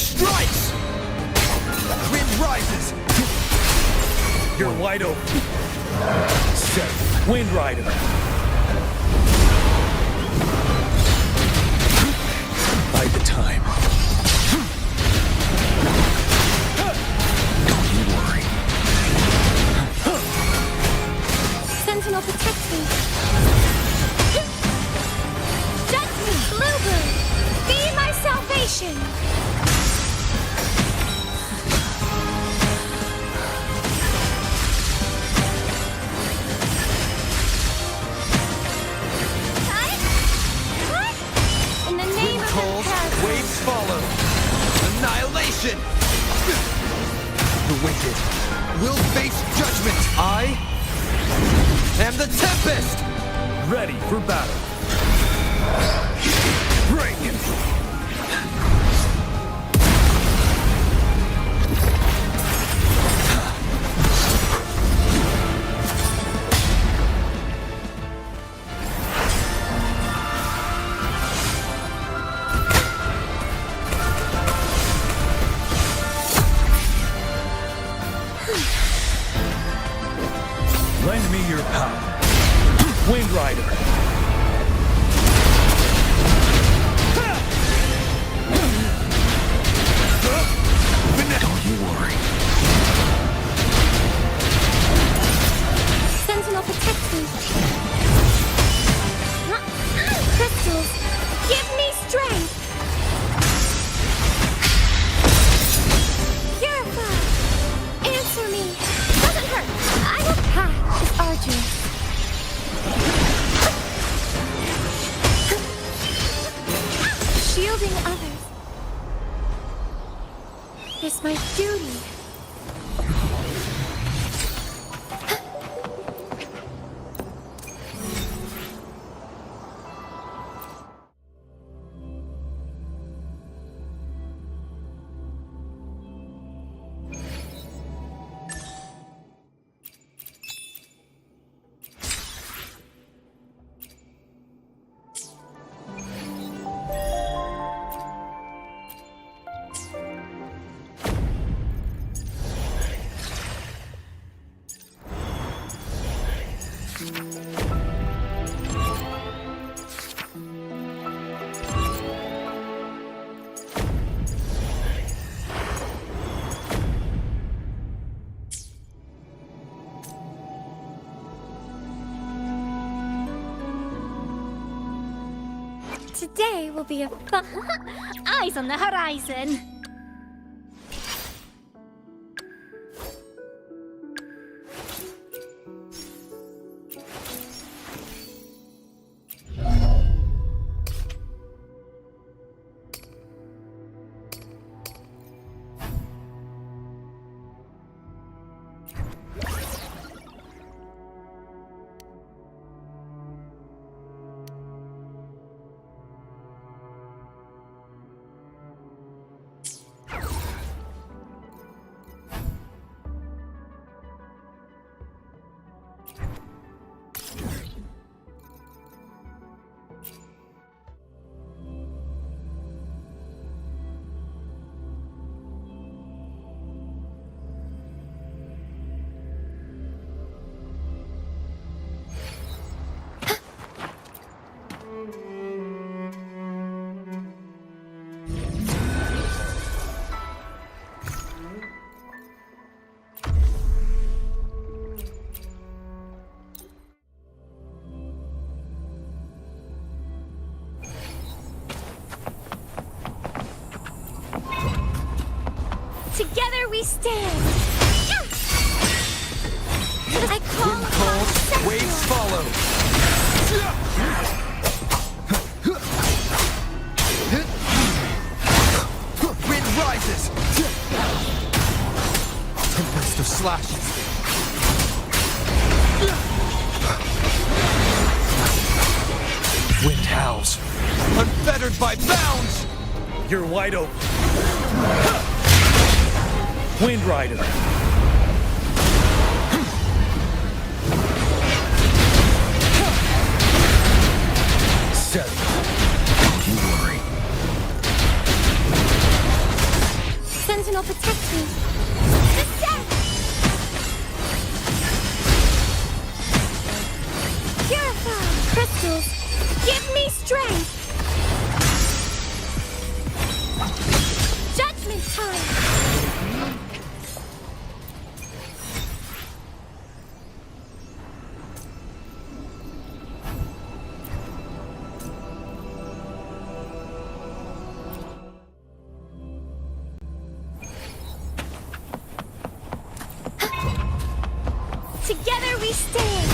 strikes! Wind rises! You're wide open. Set. Wind Rider. Bide the time. Don't you worry. Sentinel, protect me. Judgment, Bluebird. Be my salvation. In the name of Calls, the waves follow. Annihilation! The wicked will face judgment. I am the Tempest! Ready for battle. Break! Lend me your power. Wind Rider. Don't you worry. Sentinel, protect me. Crystals, give me strength. Purify. Answer me. Doesn't hurt. I will path is arduous. Shielding others is my duty. Today will be a fun... Eyes on the horizon! Together we stand! I call Wind upon calls, Sentinel. waves follow. Wind rises. Tempest of slashes. Wind howls, unfettered by bounds. You're wide open. Wind Rider. Set. Don't you worry. Sentinel protect me. Descend! Purify! Crystals, give me strength! Judgment time! Together we stand!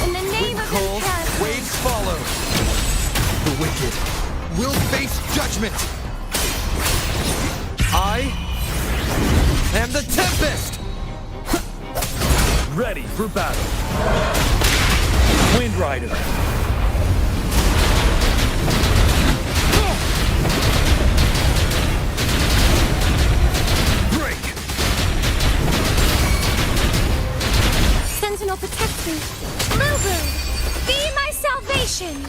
In the name of Cold, Imperator! waves follow. The wicked will face judgment. I am the Tempest. Ready for battle. Wind Rider. Break. Sentinel protect me. Bluebird, be my salvation!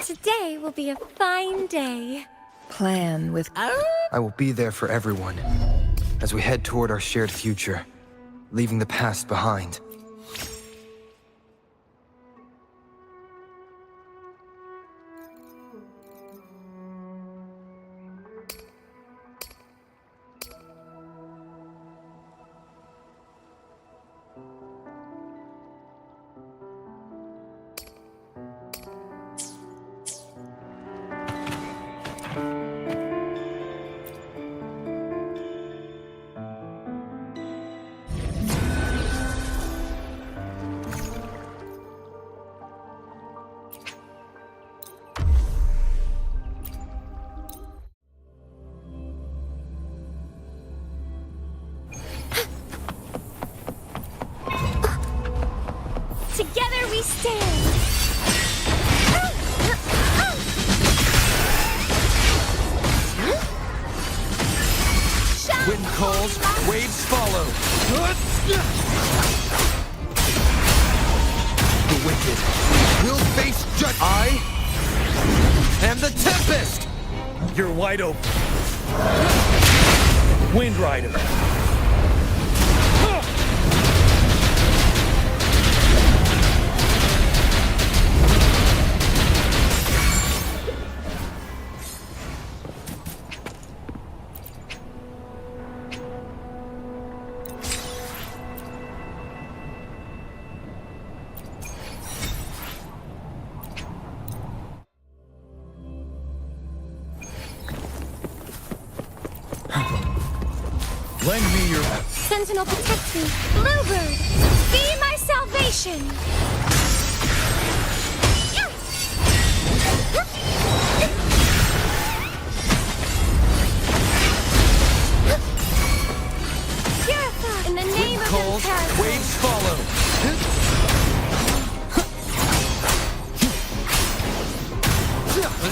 Today will be a fine day. Plan with... I will be there for everyone as we head toward our shared future, leaving the past behind. Together we stand! Wind calls, waves follow. The wicked will face judgment. I am the Tempest. You're wide open. Wind Rider. Lend me your... Sentinel protect me. Bluebird, be my salvation! Purify! In the name of Calls, Imperator! waves follow.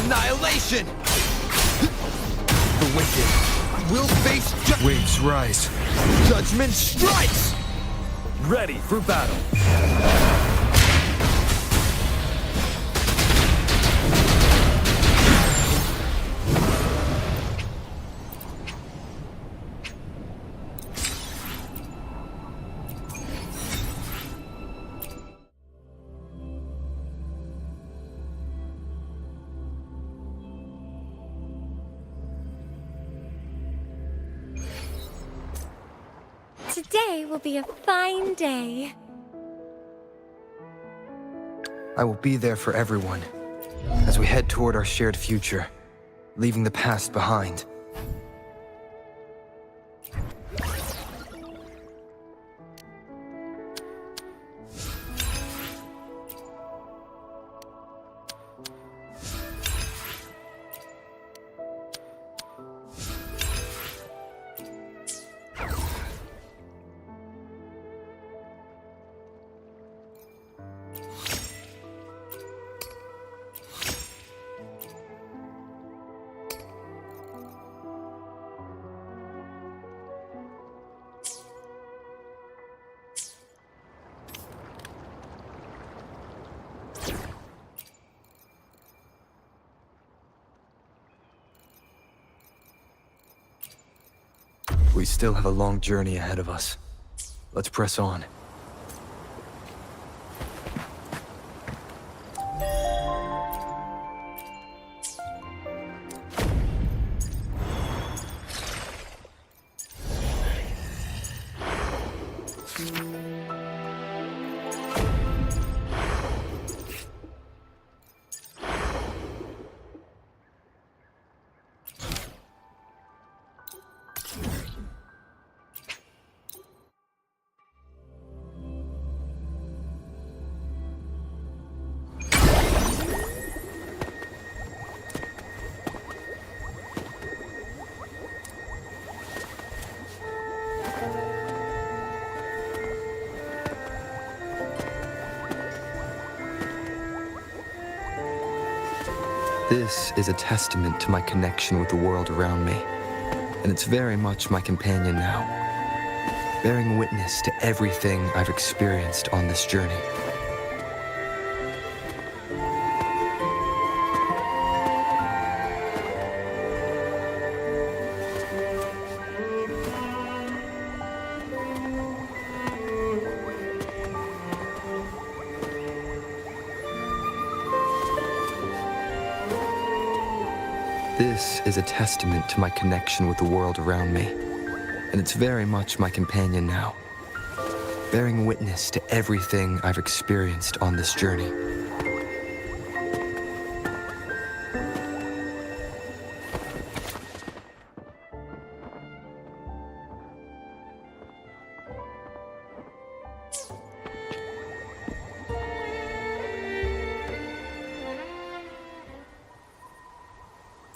Annihilation. The wicked will face waves rise. Judgment strikes. Ready for battle. Today will be a fine day. I will be there for everyone as we head toward our shared future, leaving the past behind. We still have a long journey ahead of us. Let's press on. This is a testament to my connection with the world around me, and it's very much my companion now, bearing witness to everything I've experienced on this journey. This is a testament to my connection with the world around me, and it's very much my companion now, bearing witness to everything I've experienced on this journey.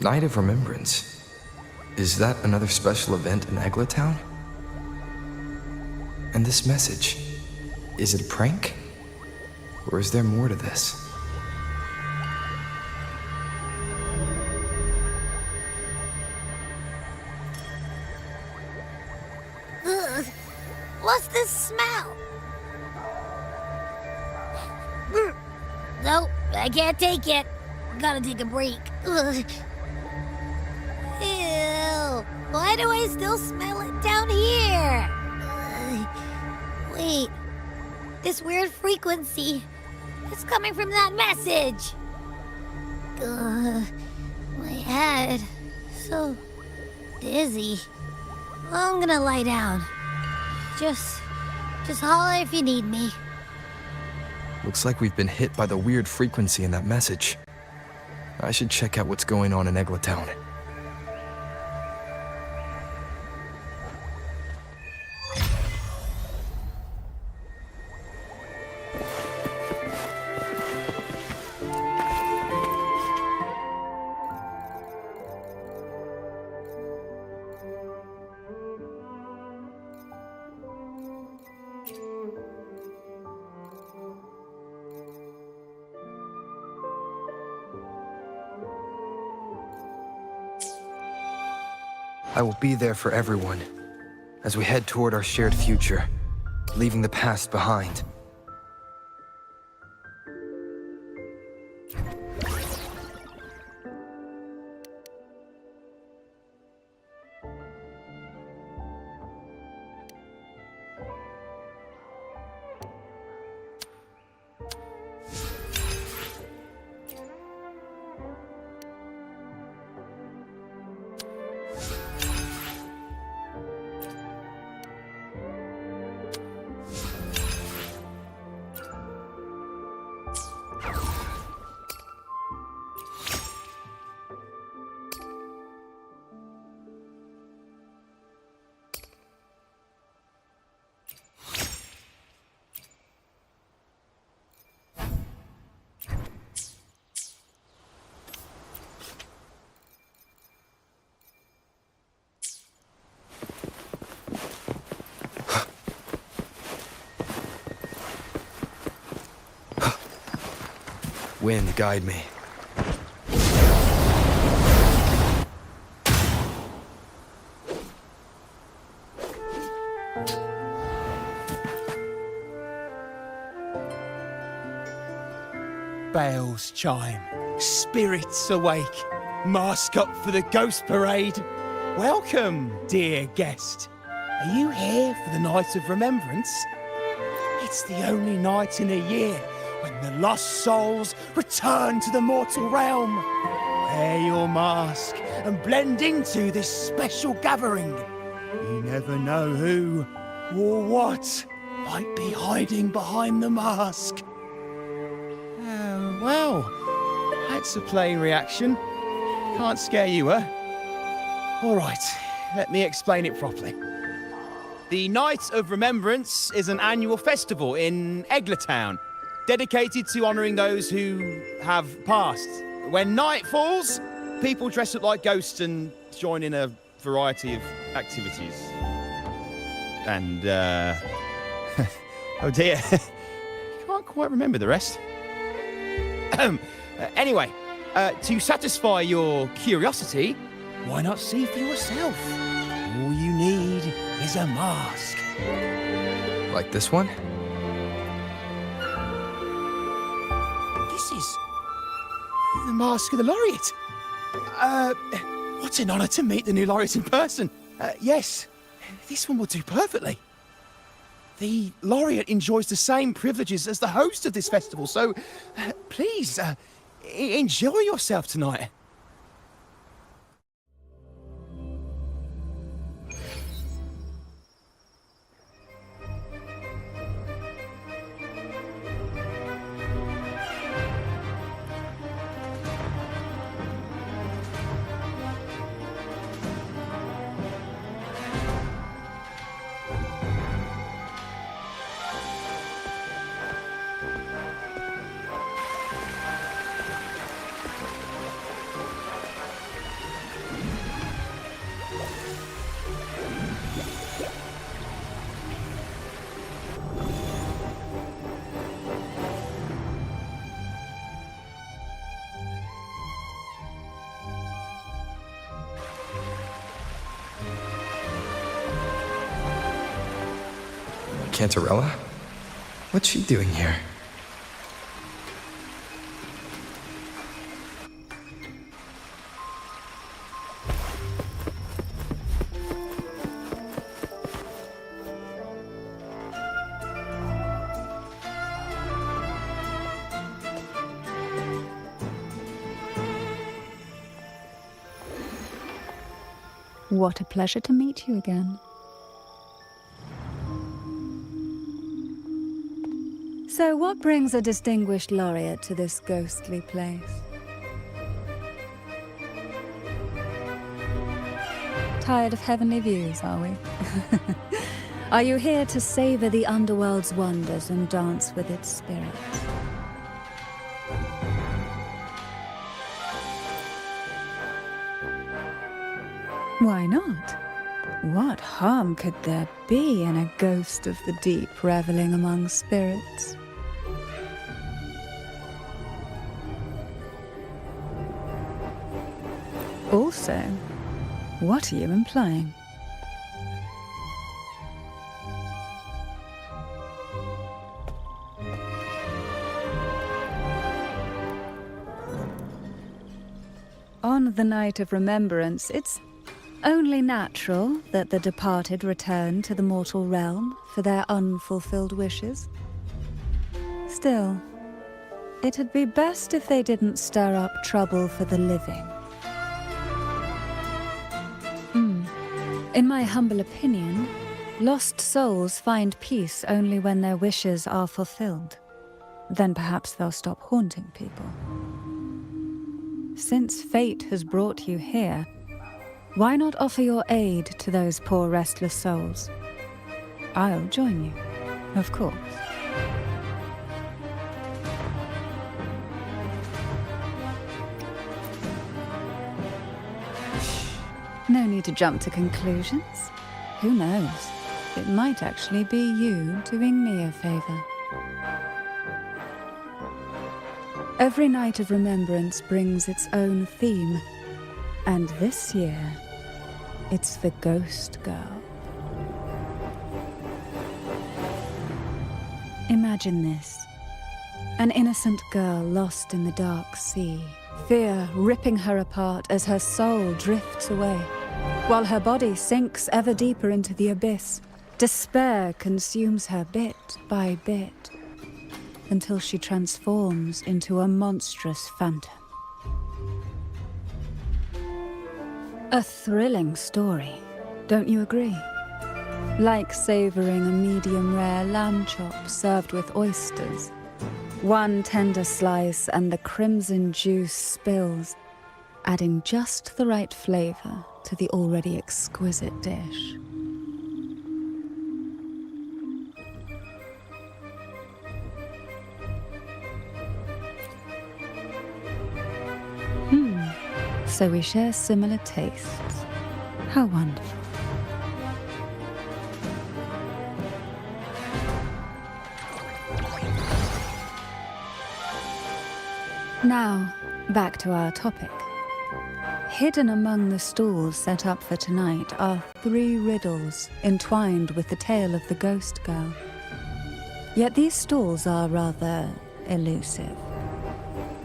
Night of Remembrance? Is that another special event in Eglatown? And this message, is it a prank? Or is there more to this? Ugh. What's this smell? Nope, I can't take it. Gotta take a break. Ugh. Ew. Why do I still smell it down here? Wait. This weird frequency. It's coming from that message. My head. So dizzy. I'm gonna lie down. Just holler if you need me. Looks like we've been hit by the weird frequency in that message. I should check out what's going on in Eglatown. I will be there for everyone as we head toward our shared future, leaving the past behind. Wind, guide me. Bells chime, spirits awake, mask up for the ghost parade. Welcome, dear guest. Are you here for the Night of Remembrance? It's the only night in a year when the lost souls return to the mortal realm. Wear your mask and blend into this special gathering. You never know who or what might be hiding behind the mask. Well, that's a plain reaction. Can't scare you, huh? All right, let me explain it properly. The Night of Remembrance is an annual festival in Eglertown, dedicated to honouring those who have passed. When night falls, people dress up like ghosts and join in a variety of activities. And, oh dear, can't quite remember the rest. Anyway, to satisfy your curiosity, why not see for yourself? All you need is a mask. Like this one? This is the mask of the laureate. What an honour to meet the new laureate in person. Yes, this one will do perfectly. The laureate enjoys the same privileges as the host of this festival, so please, enjoy yourself tonight. Cantarella? What's she doing here? What a pleasure to meet you again. So what brings a distinguished laureate to this ghostly place? Tired of heavenly views, are we? Are you here to savor the underworld's wonders and dance with its spirits? Why not? What harm could there be in a ghost of the deep reveling among spirits? Also, what are you implying? On the night of remembrance, it's only natural that the departed return to the mortal realm for their unfulfilled wishes. Still, it'd be best if they didn't stir up trouble for the living. In my humble opinion, lost souls find peace only when their wishes are fulfilled. Then perhaps they'll stop haunting people. Since fate has brought you here, why not offer your aid to those poor restless souls? I'll join you, of course. No need to jump to conclusions. Who knows? It might actually be you doing me a favor. Every night of remembrance brings its own theme. And this year, it's the Ghost Girl. Imagine this. An innocent girl lost in the dark sea, fear ripping her apart as her soul drifts away. While her body sinks ever deeper into the abyss, despair consumes her bit by bit, until she transforms into a monstrous phantom. A thrilling story, don't you agree? Like savoring a medium-rare lamb chop served with oysters. One tender slice and the crimson juice spills, adding just the right flavor to the already exquisite dish. So we share similar tastes. How wonderful. Now, back to our topic. Hidden among the stalls set up for tonight are 3 riddles entwined with the tale of the ghost girl. Yet these stalls are rather elusive.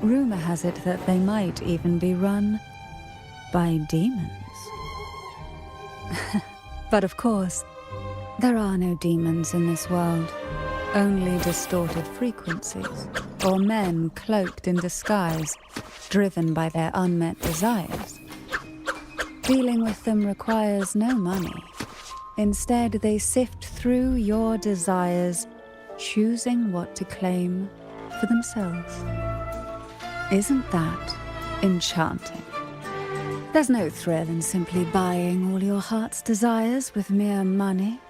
Rumor has it that they might even be run by demons. But of course, there are no demons in this world, only distorted frequencies, or men cloaked in disguise, driven by their unmet desires. Dealing with them requires no money. Instead, they sift through your desires, choosing what to claim for themselves. Isn't that enchanting? There's no thrill in simply buying all your heart's desires with mere money.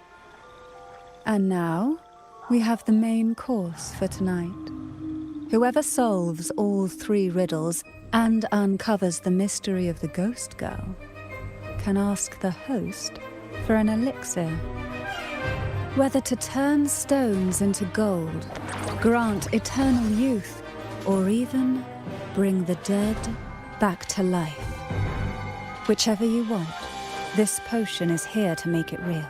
And now, we have the main course for tonight. Whoever solves all 3 riddles and uncovers the mystery of the ghost girl can ask the host for an elixir. Whether to turn stones into gold, grant eternal youth, or even bring the dead back to life. Whichever you want, this potion is here to make it real.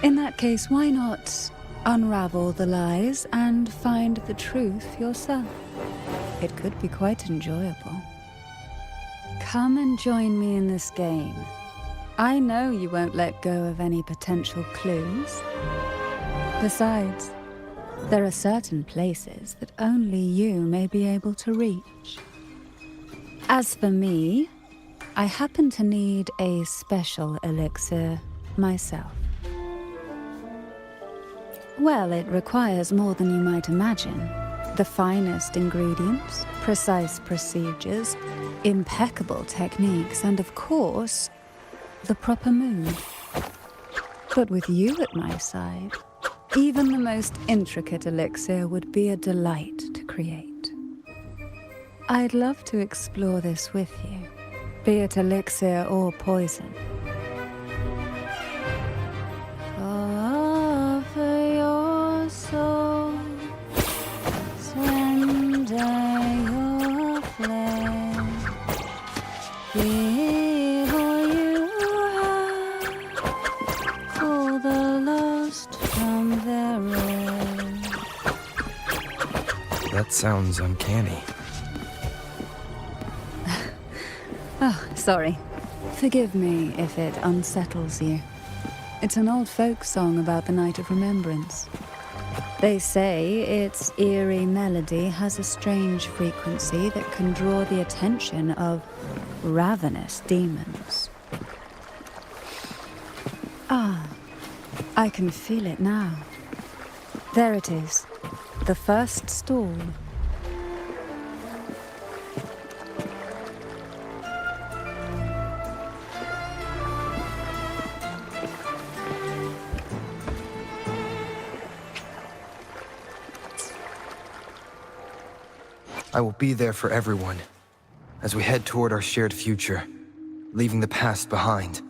In that case, why not unravel the lies and find the truth yourself? It could be quite enjoyable. Come and join me in this game. I know you won't let go of any potential clues. Besides, there are certain places that only you may be able to reach. As for me, I happen to need a special elixir myself. Well, it requires more than you might imagine. The finest ingredients, precise procedures, impeccable techniques, and of course, the proper mood. But with you at my side, even the most intricate elixir would be a delight to create. I'd love to explore this with you, be it elixir or poison. Offer your soul, surrender your flesh, give all you have, all the lost from their rest. That sounds uncanny. Oh, sorry. Forgive me if it unsettles you. It's an old folk song about the Night of Remembrance. They say its eerie melody has a strange frequency that can draw the attention of ravenous demons. Ah, I can feel it now. There it is, the first stall. I will be there for everyone, as we head toward our shared future, leaving the past behind.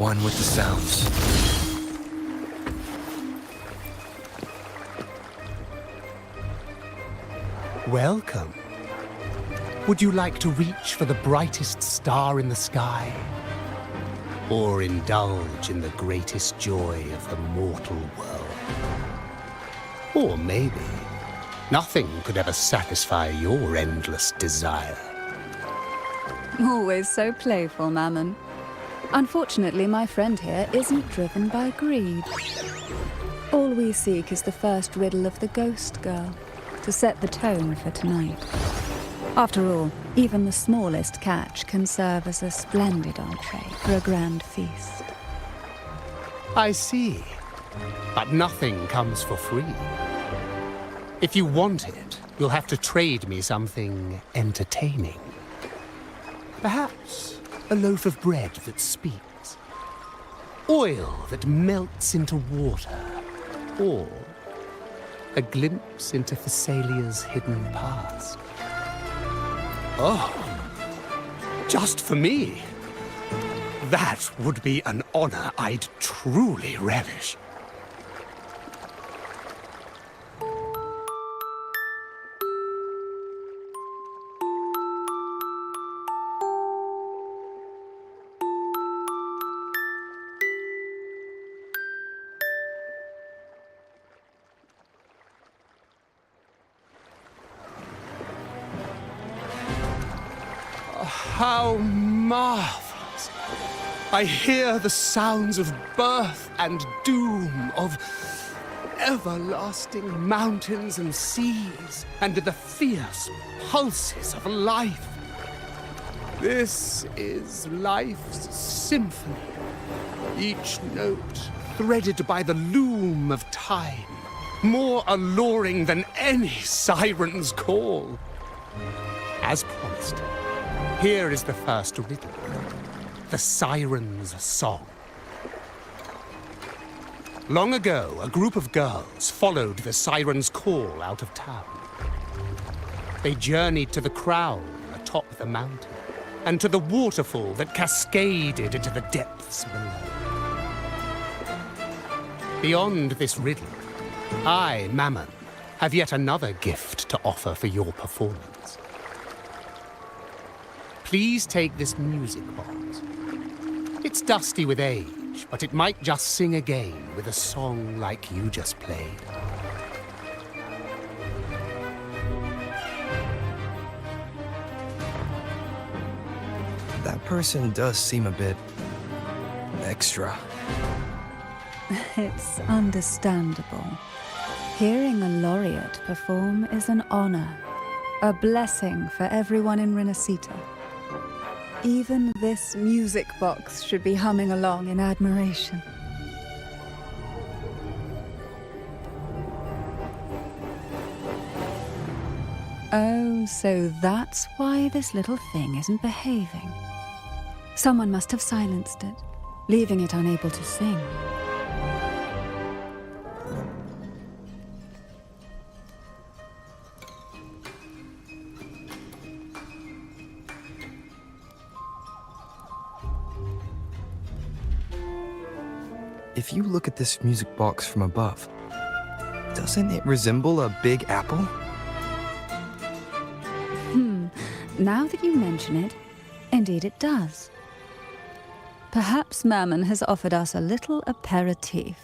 one with the sounds. Welcome. Would you like to reach for the brightest star in the sky? Or indulge in the greatest joy of the mortal world? Or maybe nothing could ever satisfy your endless desire. Always so playful, Mammon. Unfortunately, my friend here isn't driven by greed. All we seek is the first riddle of the ghost girl, to set the tone for tonight. After all, even the smallest catch can serve as a splendid entree for a grand feast. I see. But nothing comes for free. If you want it, you'll have to trade me something entertaining. Perhaps a loaf of bread that speaks. Oil that melts into water. Or a glimpse into Thessalia's hidden past. Oh, just for me? That would be an honor I'd truly relish. How marvelous! I hear the sounds of birth and doom, of everlasting mountains and seas, and the fierce pulses of life. This is life's symphony, each note threaded by the loom of time, more alluring than any siren's call. As promised, here is the first riddle, the Siren's Song. Long ago, a group of girls followed the Siren's call out of town. They journeyed to the crown atop the mountain, and to the waterfall that cascaded into the depths below. Beyond this riddle, I, Mammon, have yet another gift to offer for your performance. Please take this music box. It's dusty with age, but it might just sing again with a song like you just played. That person does seem a bit extra. It's understandable. Hearing a laureate perform is an honor, a blessing for everyone in Renacita. Even this music box should be humming along in admiration. Oh, so that's why this little thing isn't behaving. Someone must have silenced it, leaving it unable to sing. If you look at this music box from above, doesn't it resemble a big apple? Now that you mention it, indeed it does. Perhaps Mammon has offered us a little aperitif.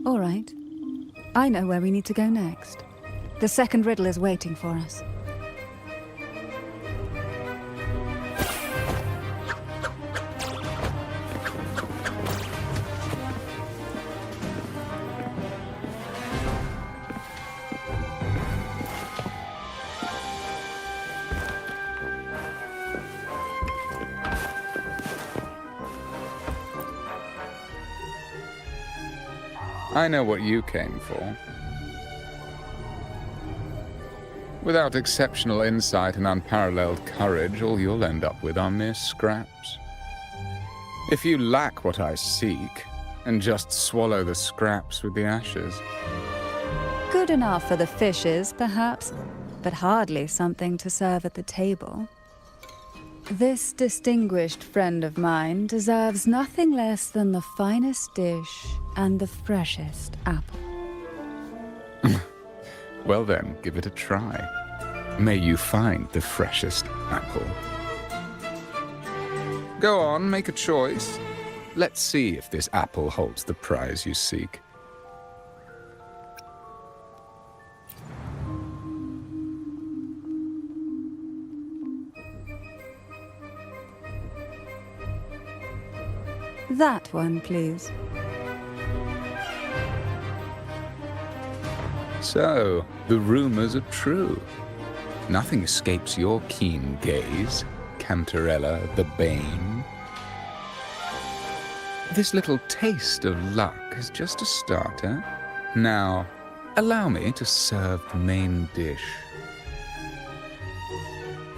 All right. I know where we need to go next. The second riddle is waiting for us. I know what you came for. Without exceptional insight and unparalleled courage, all you'll end up with are mere scraps. If you lack what I seek, and just swallow the scraps with the ashes. Good enough for the fishes, perhaps, but hardly something to serve at the table. This distinguished friend of mine deserves nothing less than the finest dish and the freshest apple. Well then, give it a try. May you find the freshest apple. Go on, make a choice. Let's see if this apple holds the prize you seek. That one, please. So, the rumors are true. Nothing escapes your keen gaze, Cantarella the Bane. This little taste of luck is just a starter. Now, allow me to serve the main dish.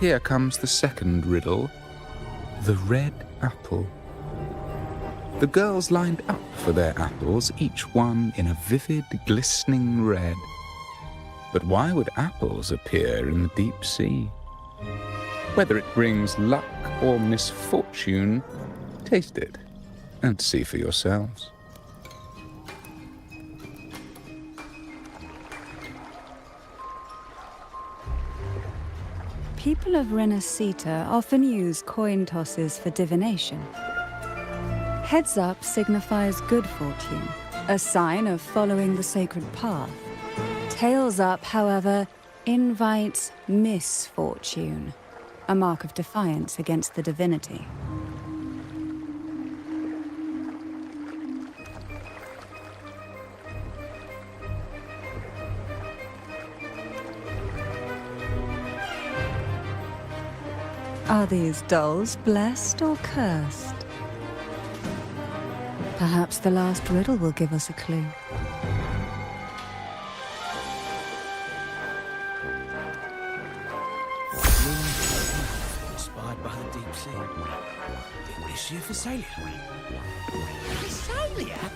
Here comes the second riddle, the red apple. The girls lined up for their apples, each one in a vivid, glistening red. But why would apples appear in the deep sea? Whether it brings luck or misfortune, taste it and see for yourselves. People of Renacita often use coin tosses for divination. Heads up signifies good fortune, a sign of following the sacred path. Tails up, however, invites misfortune, a mark of defiance against the divinity. Are these dolls blessed or cursed? Perhaps the last riddle will give us a clue. Inspired by the deep sea. Is she a Phasalia? Phasalia?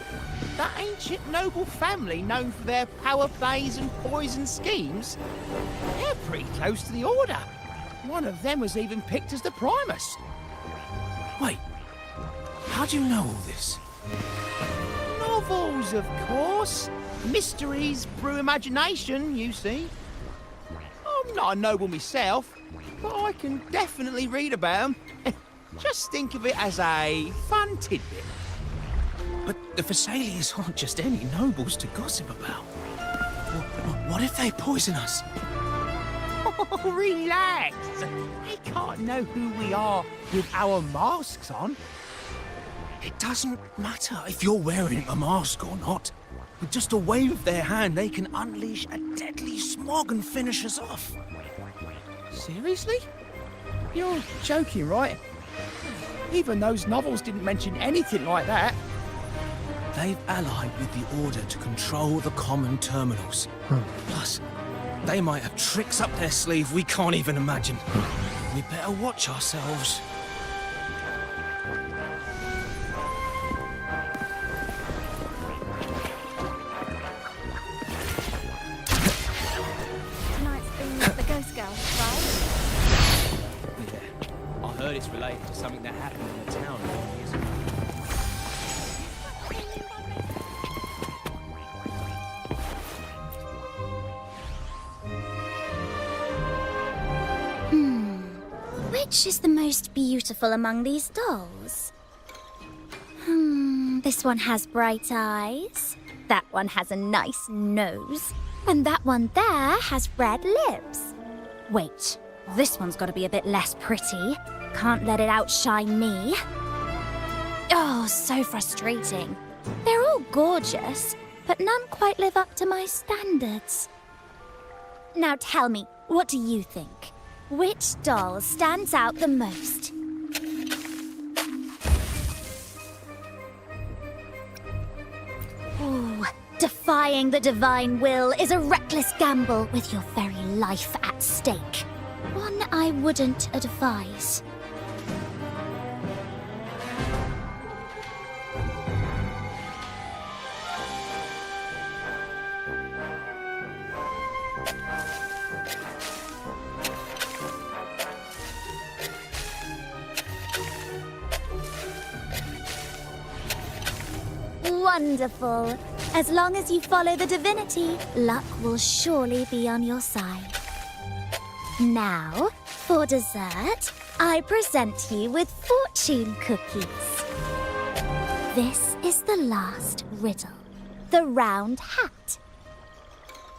That ancient noble family known for their power plays and poison schemes? They're pretty close to the Order. One of them was even picked as the Primus. Wait, how do you know all this? Novels, of course. Mysteries brew imagination, you see. I'm not a noble myself, but I can definitely read about them. Just think of it as a fun tidbit. But the Phasalias aren't just any nobles to gossip about. What if they poison us? Oh, relax. They can't know who we are with our masks on. It doesn't matter if you're wearing a mask or not. With just a wave of their hand, they can unleash a deadly smog and finish us off. Seriously? You're joking, right? Even those novels didn't mention anything like that. They've allied with the Order to control the common terminals. Plus, they might have tricks up their sleeve we can't even imagine. We better watch ourselves. Tonight's theme is the Ghost Girl, right? Yeah, I heard it's related to something that happened in the town a few years ago. Which is the most beautiful among these dolls? This one has bright eyes. That one has a nice nose. And that one there has red lips. Wait, this one's got to be a bit less pretty. Can't let it outshine me. Oh, so frustrating. They're all gorgeous, but none quite live up to my standards. Now tell me, what do you think? Which doll stands out the most? Ooh, defying the divine will is a reckless gamble with your very life at stake. One I wouldn't advise. Wonderful. As long as you follow the divinity, luck will surely be on your side. Now, for dessert, I present you with fortune cookies. This is the last riddle. The round hat.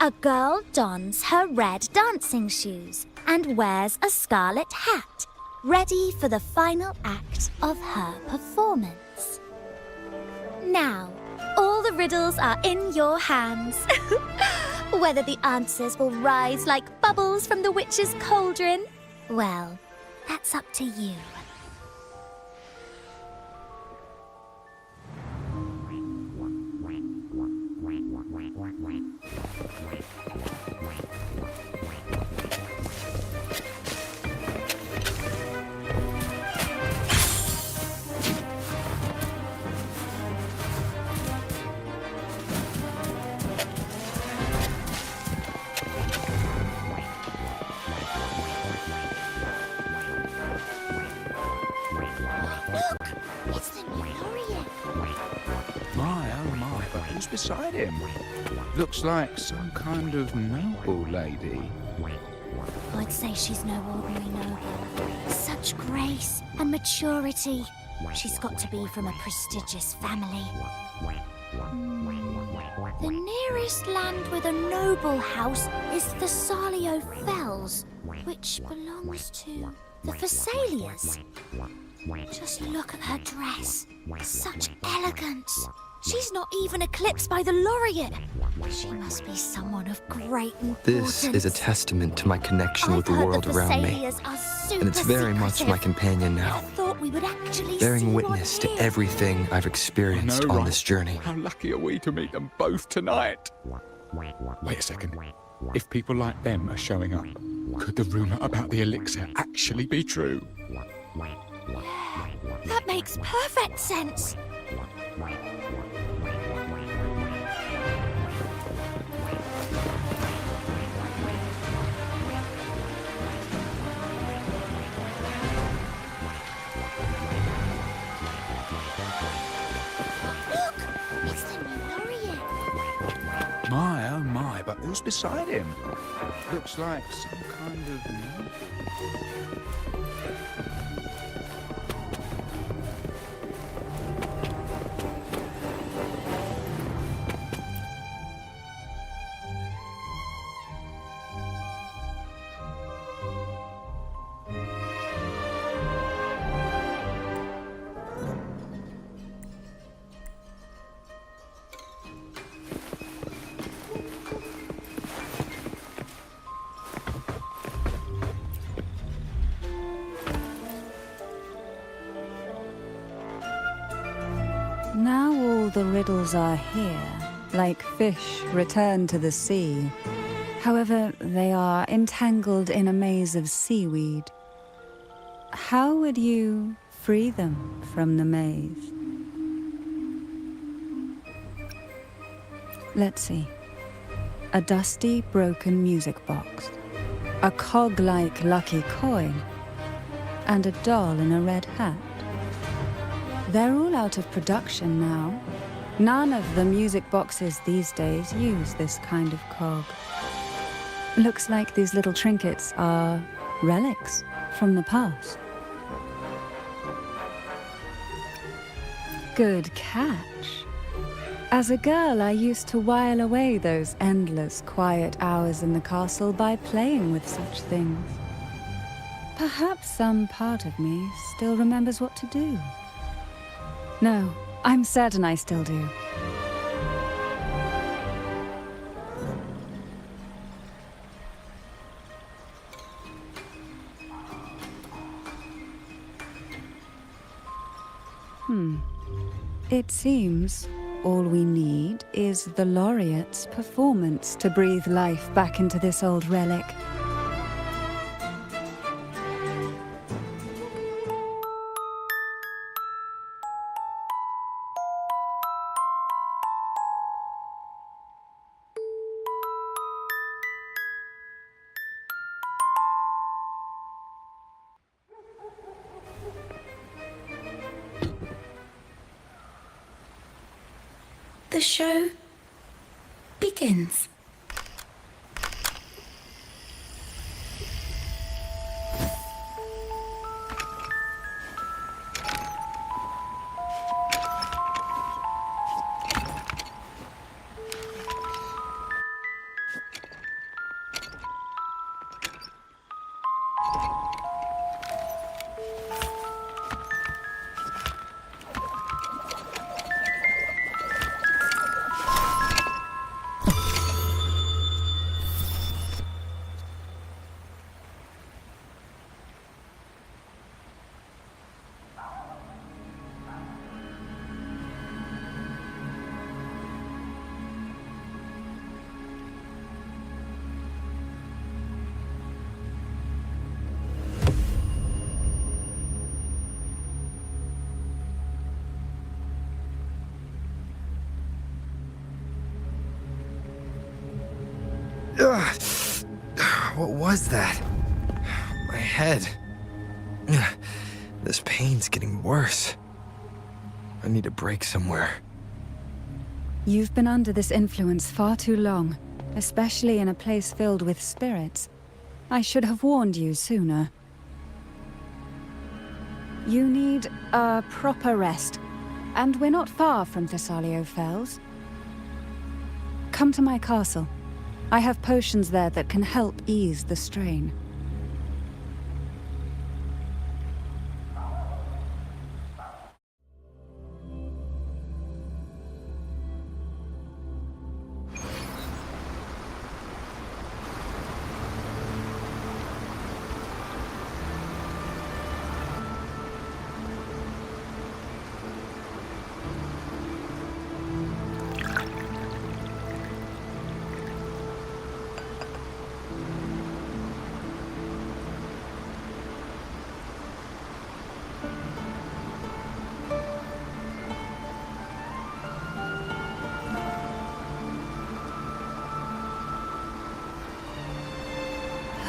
A girl dons her red dancing shoes and wears a scarlet hat, ready for the final act of her performance. Now, all the riddles are in your hands. Whether the answers will rise like bubbles from the witch's cauldron, well, that's up to you. It's the new laureate. My, oh my, but who's beside him? Looks like some kind of noble lady. I'd say she's no ordinary noble. Such grace and maturity. She's got to be from a prestigious family. The nearest land with a noble house is the Salio Fells, which belongs to the Thessalias. Just look at her dress. Such elegance. She's not even eclipsed by the laureate. She must be someone of great importance. This is a testament to my connection with the world around me. And it's very much my companion now, bearing witness to everything I've experienced on this journey. How lucky are we to meet them both tonight? Wait a second. If people like them are showing up, could the rumor about the elixir actually be true? That makes perfect sense. Look, it's the new laureate. My, oh my, but who's beside him? Looks like some kind of noble. Now all the riddles are here, like fish returned to the sea. However, they are entangled in a maze of seaweed. How would you free them from the maze? Let's see. A dusty, broken music box, a cog-like lucky coin, and a doll in a red hat. They're all out of production now. None of the music boxes these days use this kind of cog. Looks like these little trinkets are relics from the past. Good catch. As a girl, I used to while away those endless, quiet hours in the castle by playing with such things. Perhaps some part of me still remembers what to do. No, I'm certain I still do. It seems all we need is the laureate's performance to breathe life back into this old relic. the show begins. Ugh. What was that? My head. Ugh. This pain's getting worse. I need a break somewhere. You've been under this influence far too long, especially in a place filled with spirits. I should have warned you sooner. You need a proper rest, and we're not far from Thessalio Fells. Come to my castle. I have potions there that can help ease the strain.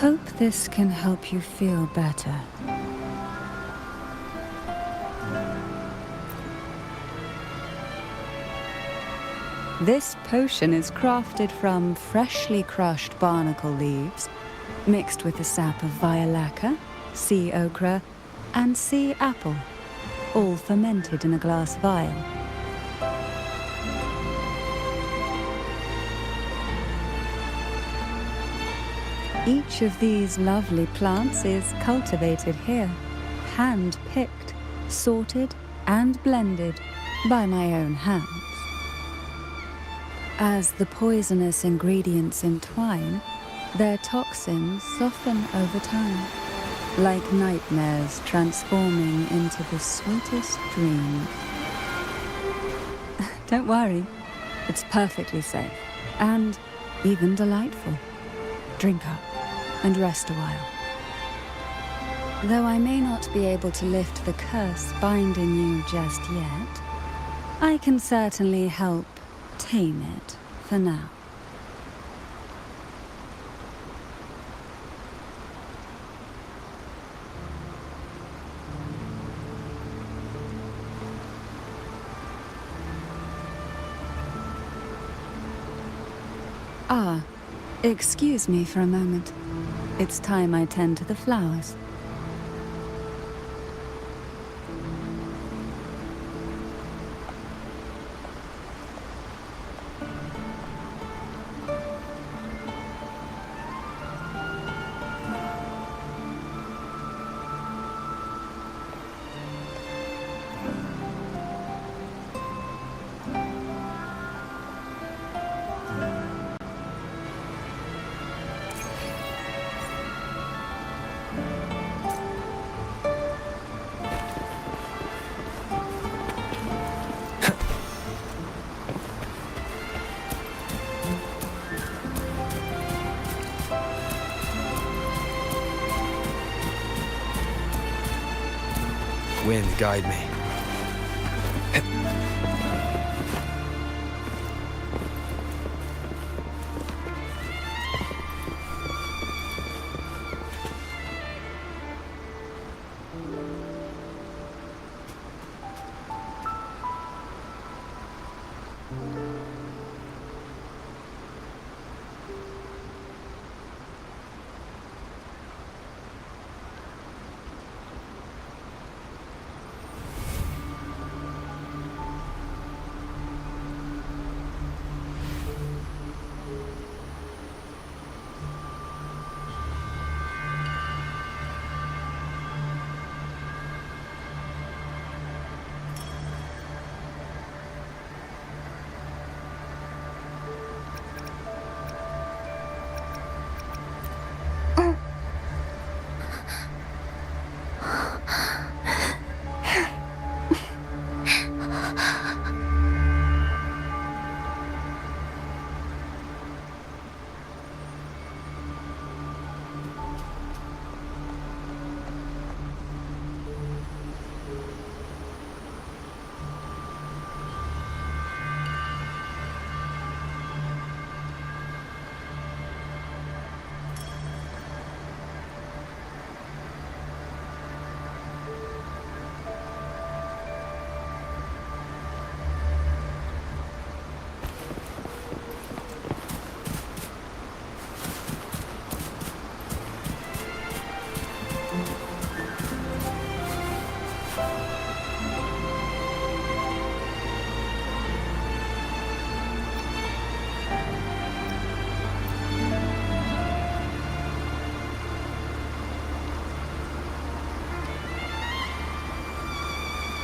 Hope this can help you feel better. This potion is crafted from freshly crushed barnacle leaves, mixed with the sap of violaca, sea ochre, and sea apple, all fermented in a glass vial. Each of these lovely plants is cultivated here, hand-picked, sorted, and blended by my own hands. As the poisonous ingredients entwine, their toxins soften over time, like nightmares transforming into the sweetest dreams. Don't worry, it's perfectly safe, and even delightful. Drink up and rest a while. Though I may not be able to lift the curse binding you just yet, I can certainly help tame it for now. Ah, excuse me for a moment. It's time I tend to the flowers. Wind, guide me.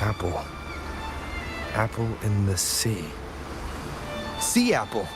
Apple. Apple in the sea. Sea apple!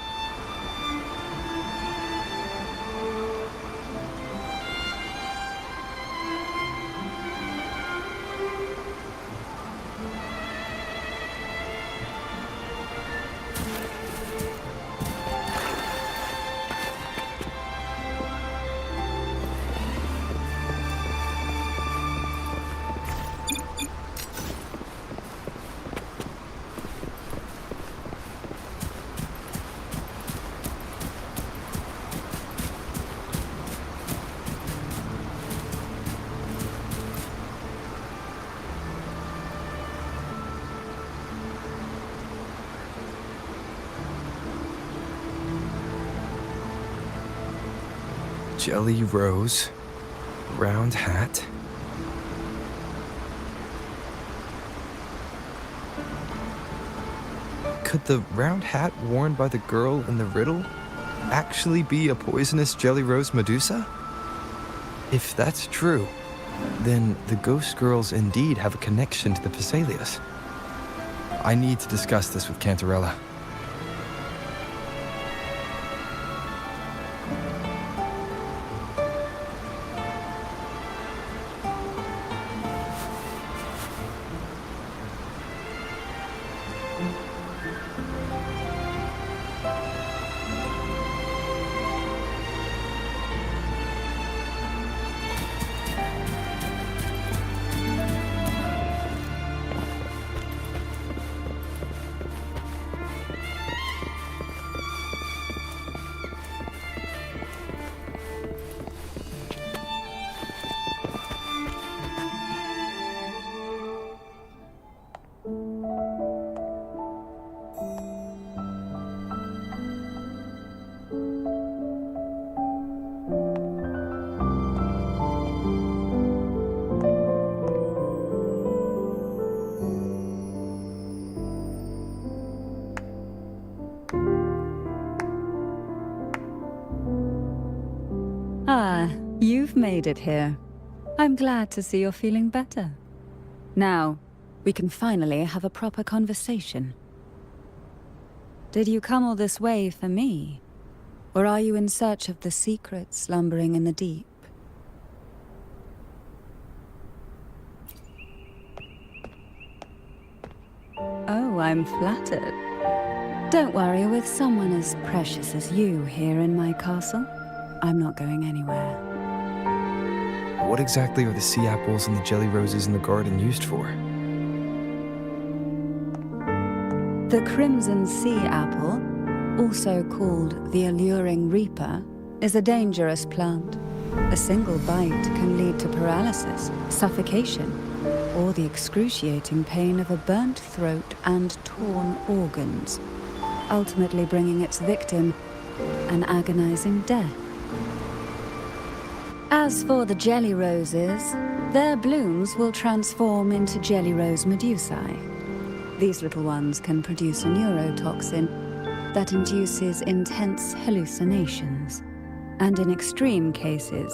Jelly rose, round hat. Could the round hat worn by the girl in the riddle actually be a poisonous jelly rose Medusa? If that's true, then the ghost girls indeed have a connection to the Phasalias. I need to discuss this with Cantarella. Ah, you've made it here. I'm glad to see you're feeling better. Now, we can finally have a proper conversation. Did you come all this way for me? Or are you in search of the secret slumbering in the deep? Oh, I'm flattered. Don't worry, with someone as precious as you here in my castle, I'm not going anywhere. What exactly are the sea apples and the jelly roses in the garden used for? The crimson sea apple, also called the alluring reaper, is a dangerous plant. A single bite can lead to paralysis, suffocation, or the excruciating pain of a burnt throat and torn organs, ultimately bringing its victim an agonizing death. As for the jelly roses, their blooms will transform into jelly rose medusae. These little ones can produce a neurotoxin that induces intense hallucinations, and in extreme cases,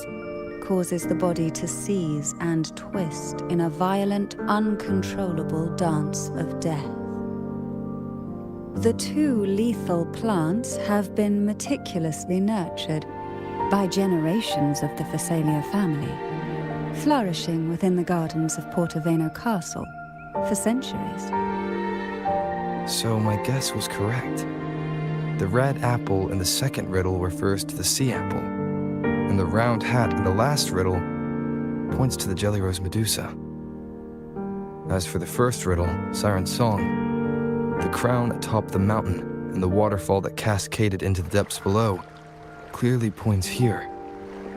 causes the body to seize and twist in a violent, uncontrollable dance of death. The two lethal plants have been meticulously nurtured by generations of the Phasalia family, flourishing within the gardens of Portoveno Castle for centuries. So my guess was correct. The red apple in the second riddle refers to the sea apple, and the round hat in the last riddle points to the jelly rose Medusa. As for the first riddle, Siren's Song, the crown atop the mountain and the waterfall that cascaded into the depths below clearly points here.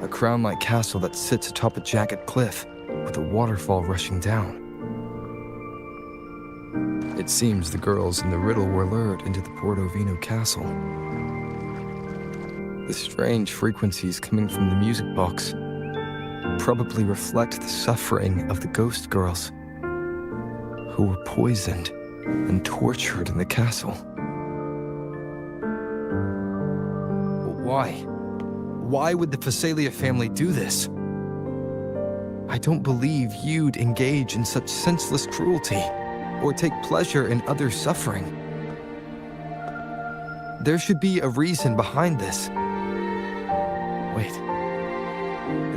A crown-like castle that sits atop a jagged cliff with a waterfall rushing down. It seems the girls in the riddle were lured into the Portovino castle. The strange frequencies coming from the music box probably reflect the suffering of the ghost girls. who were poisoned and tortured in the castle. But why? Why would the Phasalia family do this? I don't believe you'd engage in such senseless cruelty or take pleasure in others' suffering. There should be a reason behind this. Wait.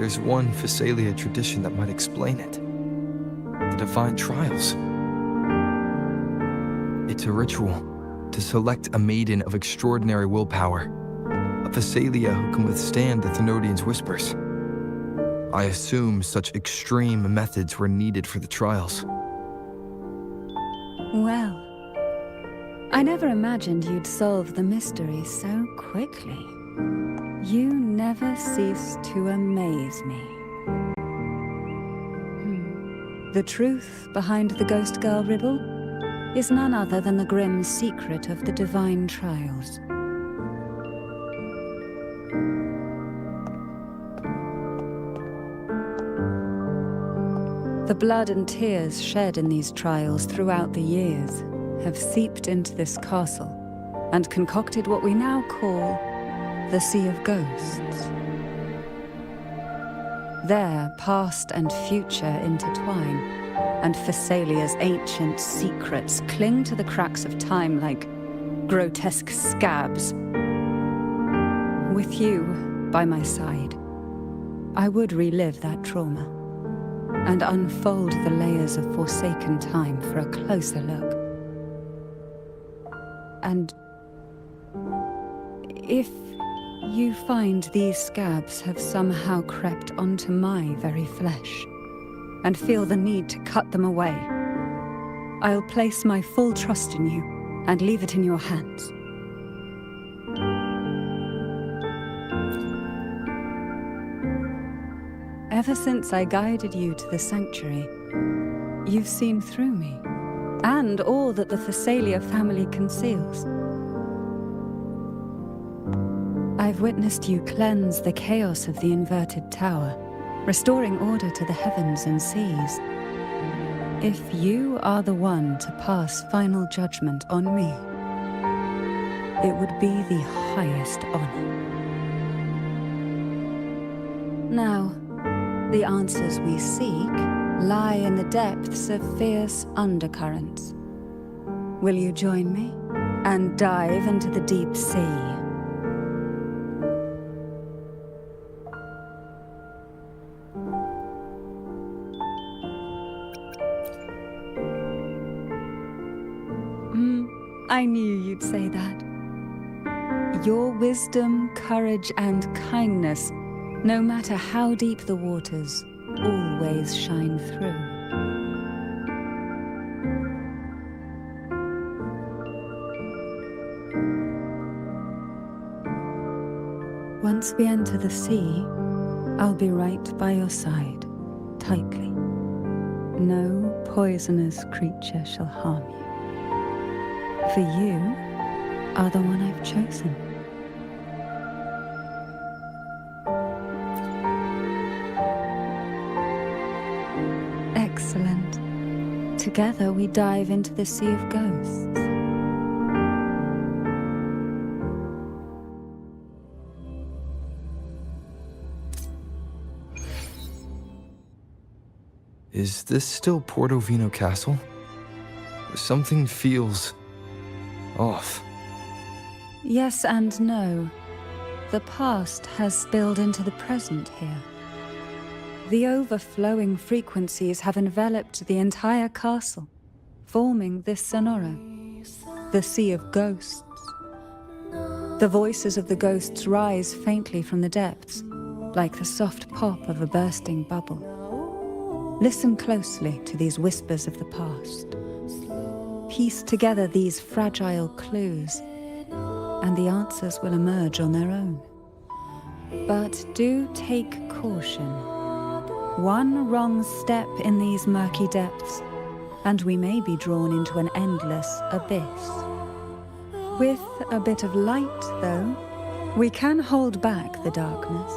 There's one Phasalia tradition that might explain it. The Divine Trials. It's a ritual to select a maiden of extraordinary willpower, a Phasalia who can withstand the Thenodians' whispers. I assume such extreme methods were needed for the trials. Well, I never imagined you'd solve the mystery so quickly. You never cease to amaze me. The truth behind the Ghost Girl riddle is none other than the grim secret of the Divine Trials. The blood and tears shed in these trials throughout the years have seeped into this castle and concocted what we now call the Sea of Ghosts. There, past and future intertwine, and Phasalia's ancient secrets cling to the cracks of time like grotesque scabs. With you by my side, I would relive that trauma and unfold the layers of forsaken time for a closer look. And if you find these scabs have somehow crept onto my very flesh and feel the need to cut them away, I'll place my full trust in you and leave it in your hands. Ever since I guided you to the sanctuary, you've seen through me, and all that the Phasalia family conceals. I've witnessed you cleanse the chaos of the inverted tower, restoring order to the heavens and seas. If you are the one to pass final judgment on me, it would be the highest honor. Now, the answers we seek lie in the depths of fierce undercurrents. Will you join me and dive into the deep sea? I knew you'd say that. Your wisdom, courage, and kindness, no matter how deep the waters, always shine through. Once we enter the sea, I'll be right by your side, tightly. No poisonous creature shall harm you. For you are the one I've chosen. Excellent. Together we dive into the Sea of Ghosts. Is this still Portovino Castle? Something feels off. Yes and no. The past has spilled into the present here. The overflowing frequencies have enveloped the entire castle, forming this sonoro, the Sea of Ghosts. The voices of the ghosts rise faintly from the depths, like the soft pop of a bursting bubble. Listen closely to these whispers of the past. Piece together these fragile clues, and the answers will emerge on their own. But do take caution. One wrong step in these murky depths, and we may be drawn into an endless abyss. With a bit of light, though, we can hold back the darkness.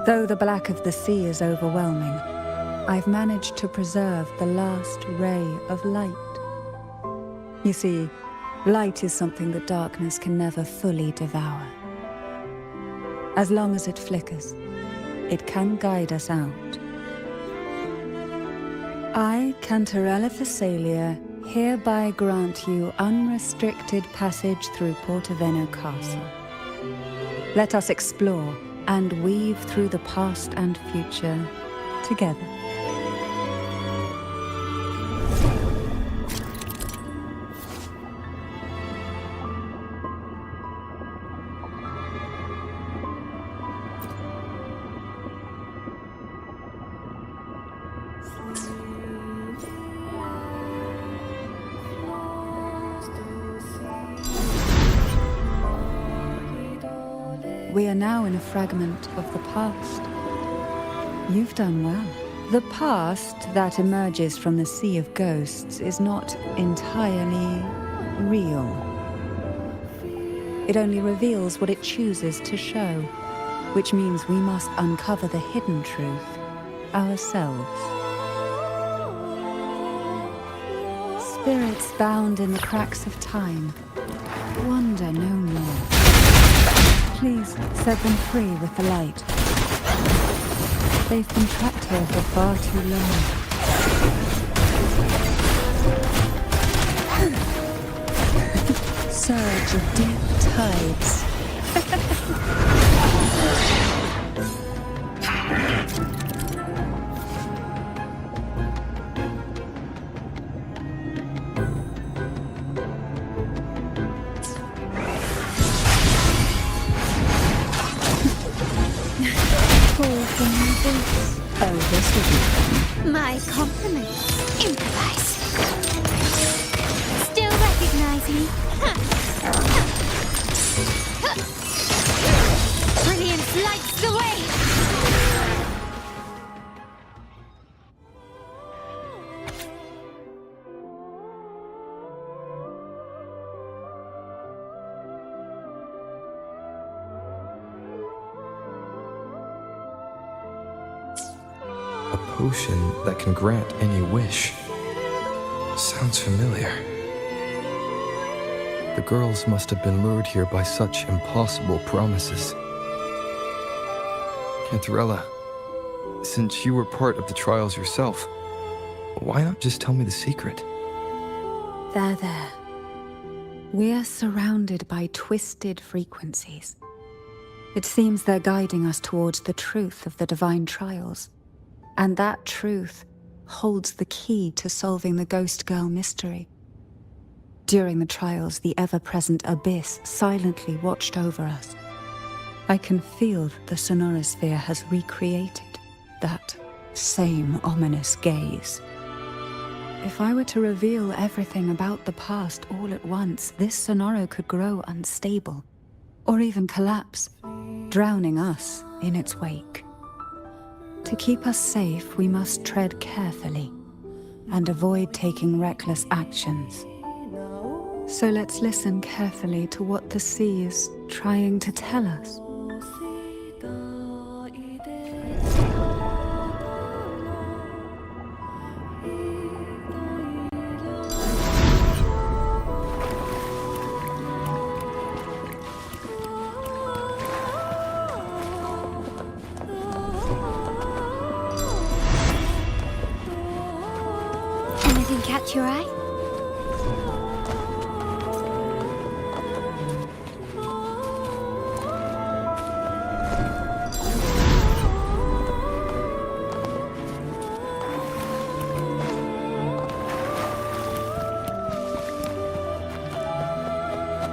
Though the black of the sea is overwhelming, I've managed to preserve the last ray of light. You see, light is something that darkness can never fully devour. As long as it flickers, it can guide us out. I, Cantarella Thessalia, hereby grant you unrestricted passage through Portoveno Castle. Let us explore and weave through the past and future together. We are now in a fragment of the past. You've done well. The past that emerges from the Sea of Ghosts is not entirely real. It only reveals what it chooses to show, which means we must uncover the hidden truth ourselves. Spirits bound in the cracks of time wander no more. Please set them free with the light. They've been trapped here for far too long. Surge of deep tides. Oh, this will be fun. My compliments. Improvise. Still recognize me? Brilliance lights the way! A potion that can grant any wish. Sounds familiar. The girls must have been lured here by such impossible promises. Cantarella, since you were part of the trials yourself, why not just tell me the secret? There. We are surrounded by twisted frequencies. It seems they're guiding us towards the truth of the divine trials. And that truth holds the key to solving the Ghost Girl mystery. During the trials, the ever-present abyss silently watched over us. I can feel that the Sonorosphere has recreated that same ominous gaze. If I were to reveal everything about the past all at once, this Sonoro could grow unstable, or even collapse, drowning us in its wake. To keep us safe, we must tread carefully and avoid taking reckless actions. So let's listen carefully to what the sea is trying to tell us. Anything catch your eye?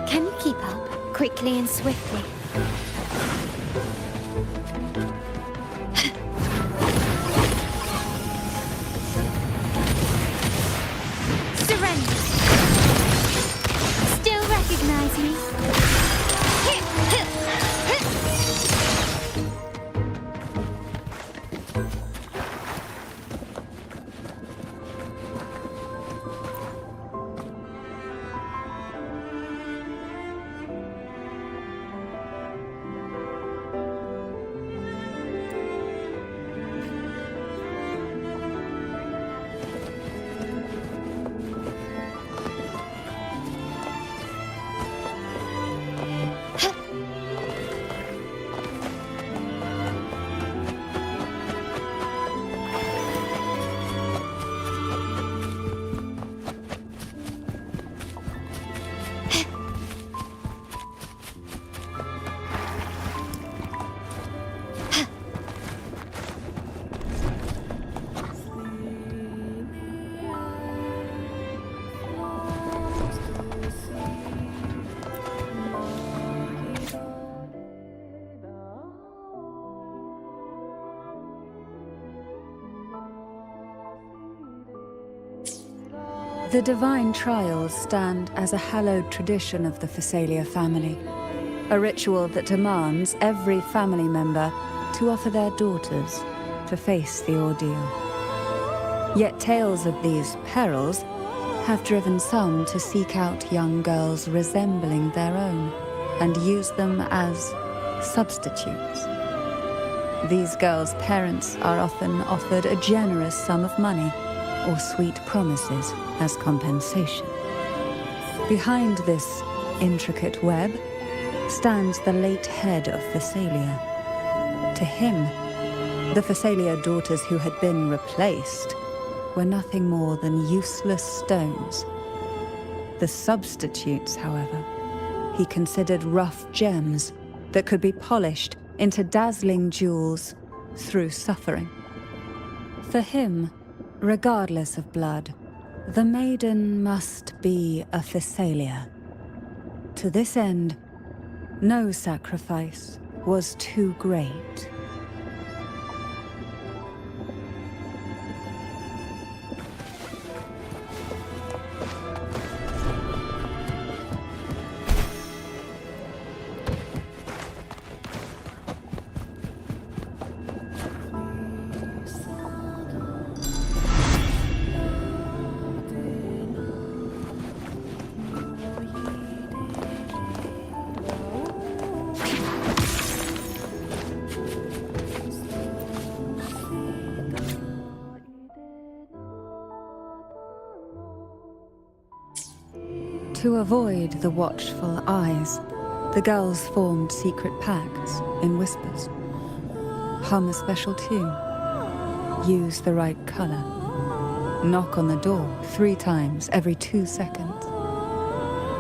Can you keep up, quickly and swiftly? Surrender. Still recognize me? The divine trials stand as a hallowed tradition of the Phasalia family, a ritual that demands every family member to offer their daughters to face the ordeal. Yet tales of these perils have driven some to seek out young girls resembling their own and use them as substitutes. These girls' parents are often offered a generous sum of money or sweet promises as compensation. Behind this intricate web stands the late head of Phasalia. To him, the Phasalia daughters who had been replaced were nothing more than useless stones. The substitutes, however, he considered rough gems that could be polished into dazzling jewels through suffering. For him, regardless of blood, the maiden must be a Phasalia. To this end, no sacrifice was too great. To avoid the watchful eyes, the girls formed secret pacts in whispers. Hum a special tune. Use the right color. Knock on the door 3 times every 2 seconds.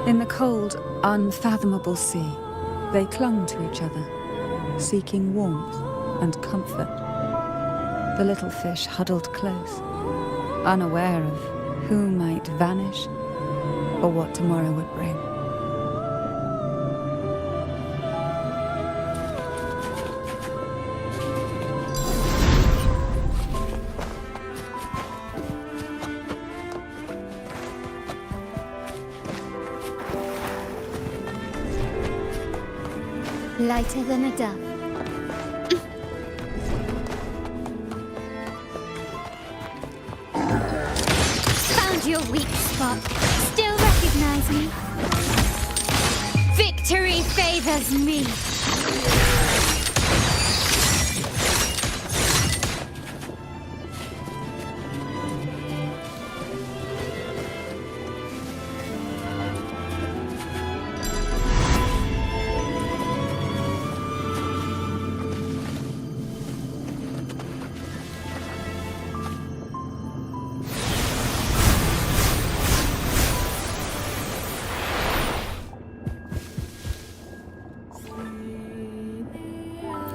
In the cold, unfathomable sea, they clung to each other, seeking warmth and comfort. The little fish huddled close, unaware of who might vanish or what tomorrow would bring. Lighter than a dove. Found your weak spot. Still recognize me? Victory favors me.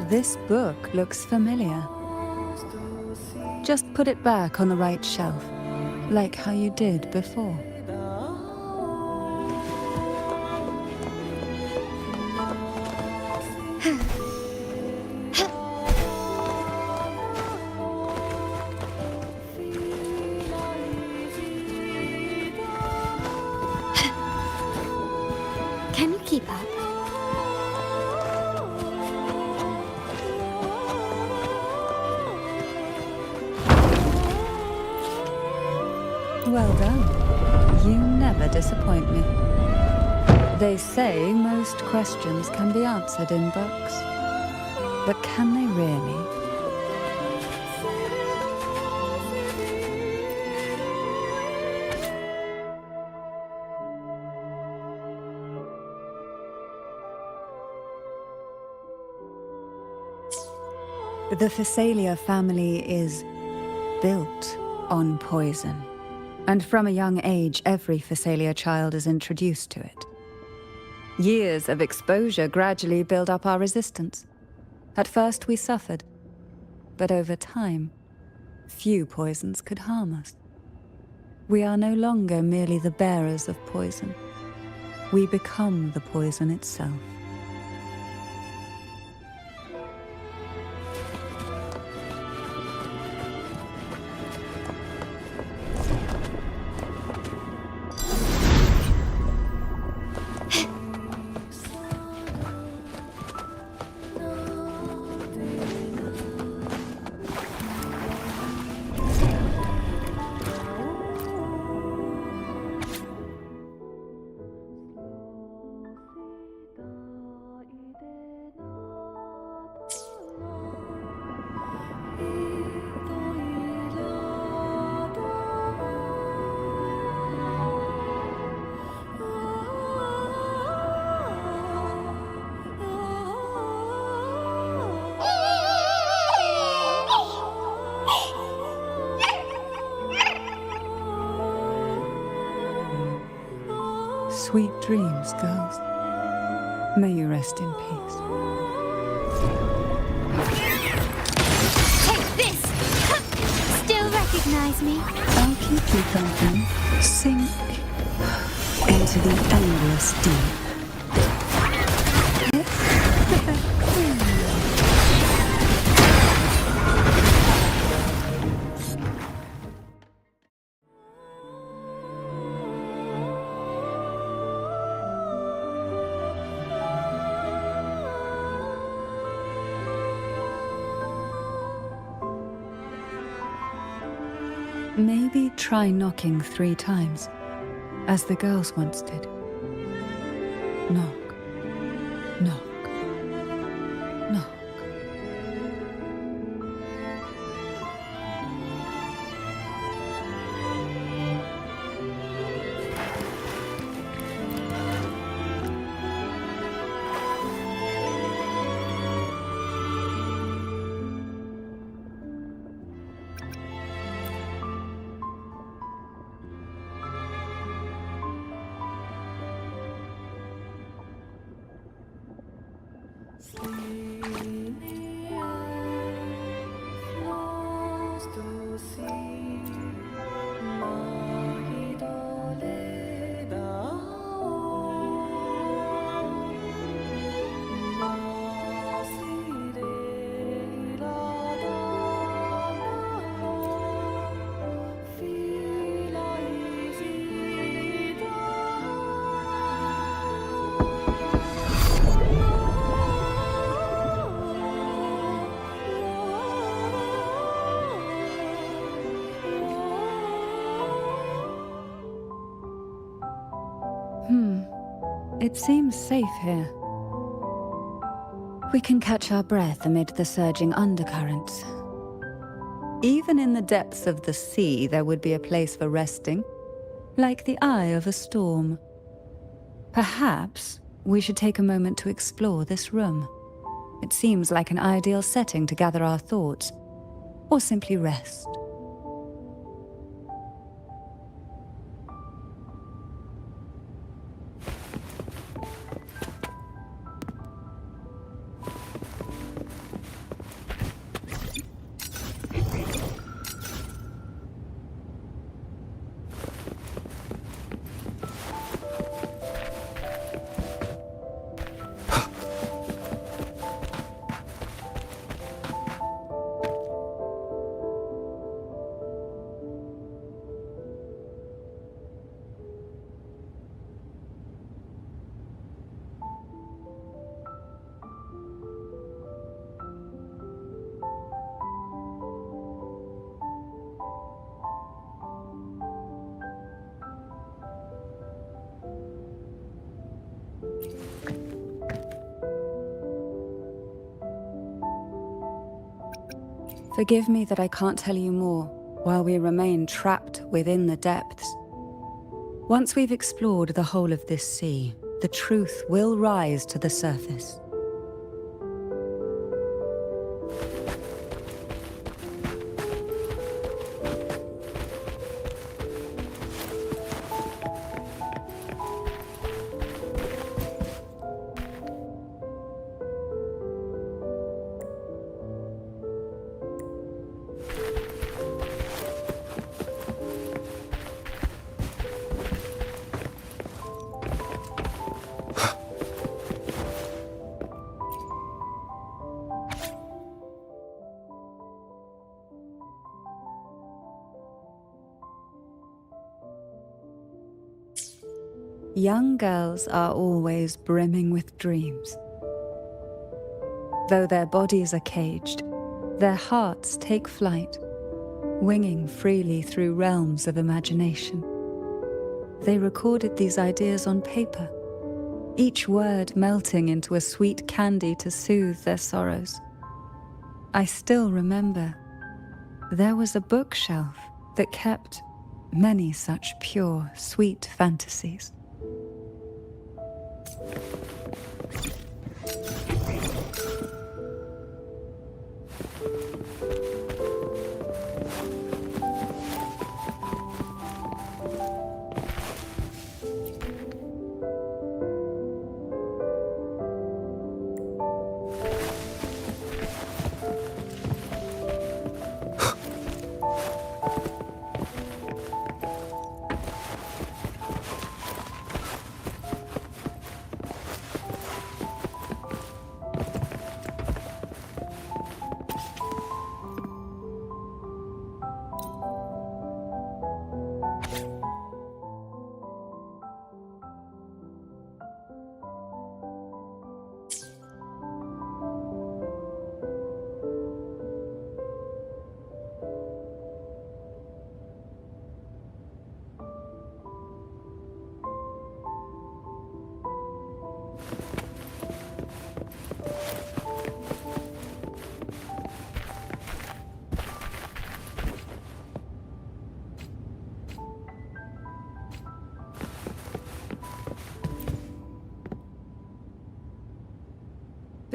This book looks familiar. Just put it back on the right shelf, like how you did before. Can you keep up? Well done. You never disappoint me. They say most questions can be answered in books. But can they really? The Phasalia family is built on poison. And from a young age, every Phasalia child is introduced to it. Years of exposure gradually build up our resistance. At first we suffered, but over time, few poisons could harm us. We are no longer merely the bearers of poison. We become the poison itself. Sweet dreams, girls. May you rest in peace. Take this! Still recognize me? I'll keep you company. Sink into the endless deep. Maybe try knocking 3 times, as the girls once did. Knock, knock, knock. It seems safe here. We can catch our breath amid the surging undercurrents. Even in the depths of the sea, there would be a place for resting, like the eye of a storm. Perhaps we should take a moment to explore this room. It seems like an ideal setting to gather our thoughts, or simply rest. Forgive me that I can't tell you more while we remain trapped within the depths. Once we've explored the whole of this sea, the truth will rise to the surface. Young girls are always brimming with dreams. Though their bodies are caged, their hearts take flight, winging freely through realms of imagination. They recorded these ideas on paper, each word melting into a sweet candy to soothe their sorrows. I still remember there was a bookshelf that kept many such pure, sweet fantasies.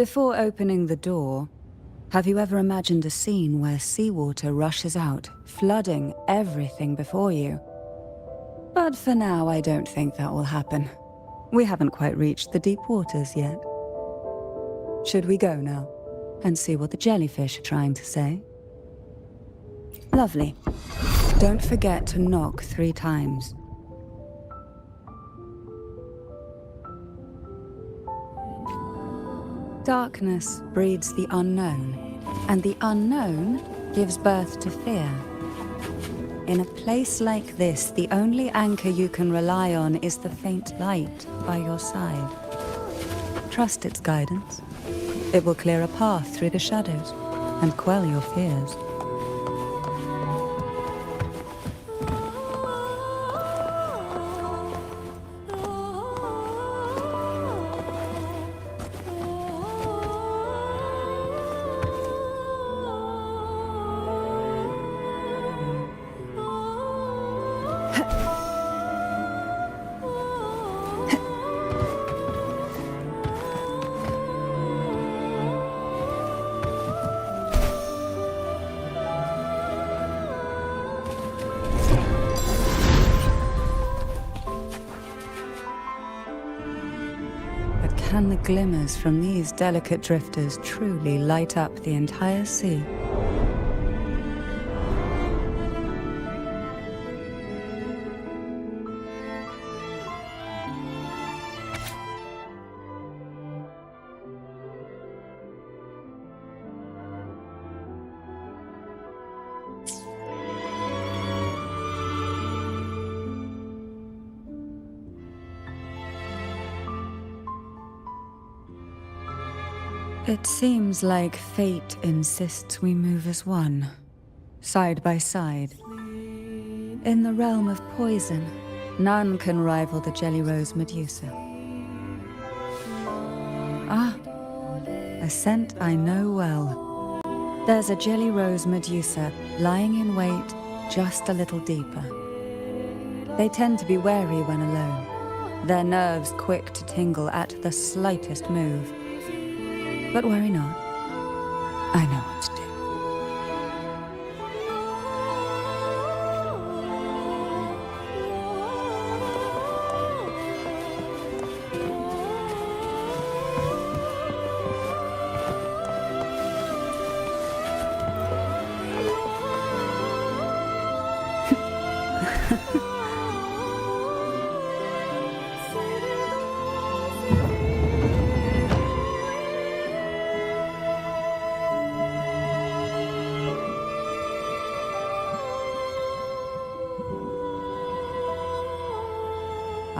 Before opening the door, have you ever imagined a scene where seawater rushes out, flooding everything before you? But for now, I don't think that will happen. We haven't quite reached the deep waters yet. Should we go now and see what the jellyfish are trying to say? Lovely. Don't forget to knock 3 times. Darkness breeds the unknown, and the unknown gives birth to fear. In a place like this, the only anchor you can rely on is the faint light by your side. Trust its guidance. It will clear a path through the shadows and quell your fears. Can the glimmers from these delicate drifters truly light up the entire sea? It seems like fate insists we move as one, side by side. In the realm of poison, none can rival the Jelly Rose Medusa. Ah, a scent I know well. There's a Jelly Rose Medusa lying in wait just a little deeper. They tend to be wary when alone, their nerves quick to tingle at the slightest move. But worry not. I know what to do.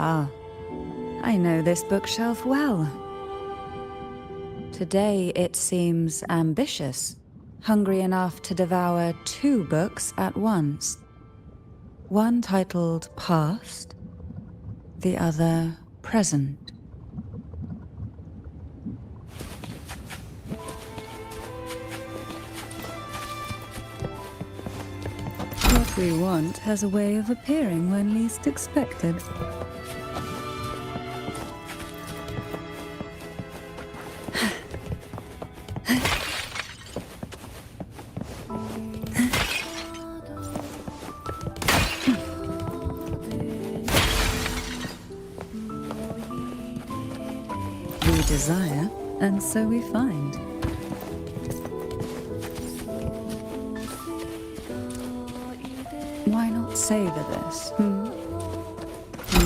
Ah, I know this bookshelf well. Today it seems ambitious, hungry enough to devour 2 books at once. One titled Past, the other Present. What we want has a way of appearing when least expected. We desire, and so we find. Why not savor this,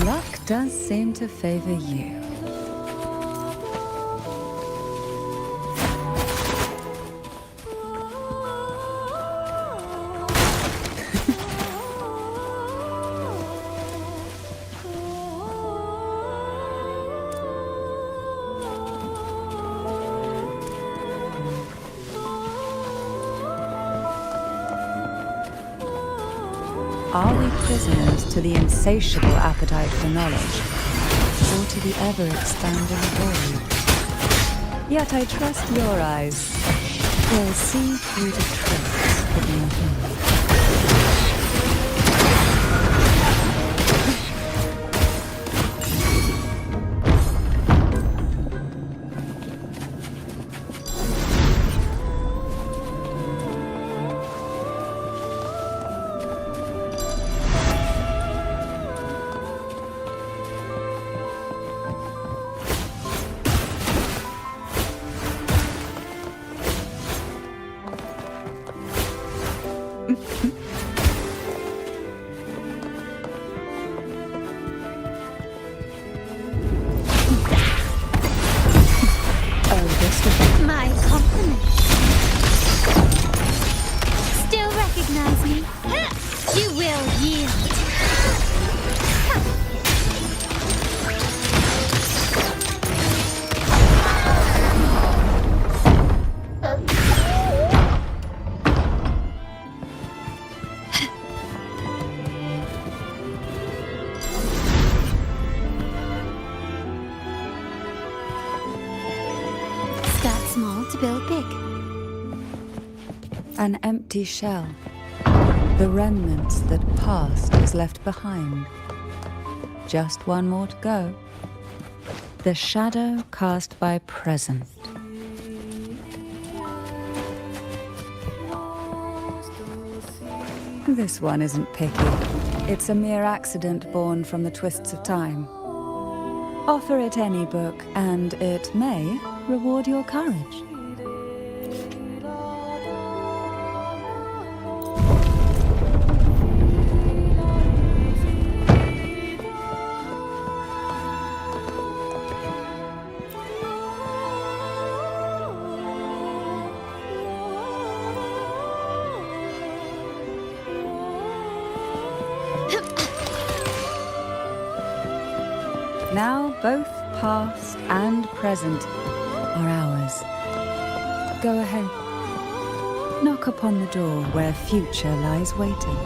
Luck does seem to favor you. Are we prisoners to the insatiable appetite for knowledge, or to the ever-expanding void? Yet I trust your eyes. They'll see through the tricks hidden within. to build big. An empty shell. The remnants that past is left behind. Just one more to go. The shadow cast by present. This one isn't picky. It's a mere accident born from the twists of time. Offer it any book, and it may reward your courage. Now both past and present are ours. Go ahead. Knock upon the door where future lies waiting.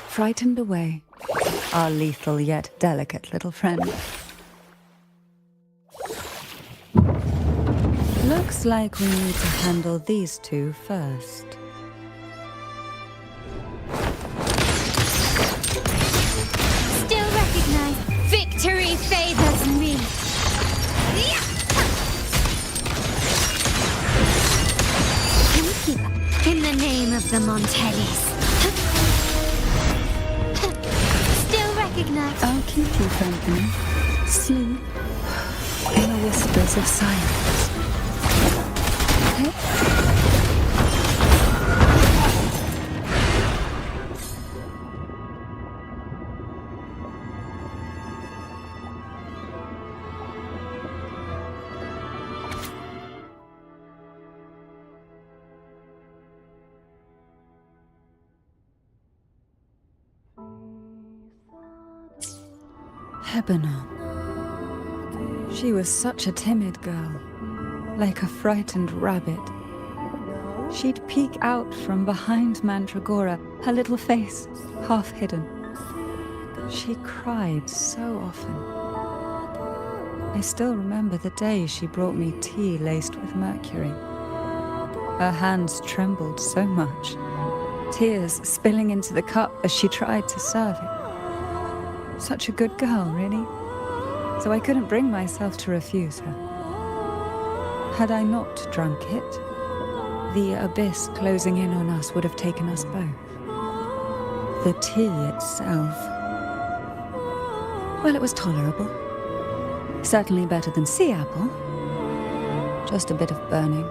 Frightened away, our lethal yet delicate little friend. Looks like we need to handle these two first. Still recognize victory favors me. Keep in the name of the Montellis. I'll keep you company. Sleep in the whispers of silence. Lebanon. She was such a timid girl, like a frightened rabbit. She'd peek out from behind Mandragora, her little face half hidden. She cried so often. I still remember the day she brought me tea laced with mercury. Her hands trembled so much, tears spilling into the cup as she tried to serve it. Such a good girl, really. So I couldn't bring myself to refuse her. Had I not drunk it, the abyss closing in on us would have taken us both. The tea itself, well, it was tolerable. Certainly better than sea apple. Just a bit of burning,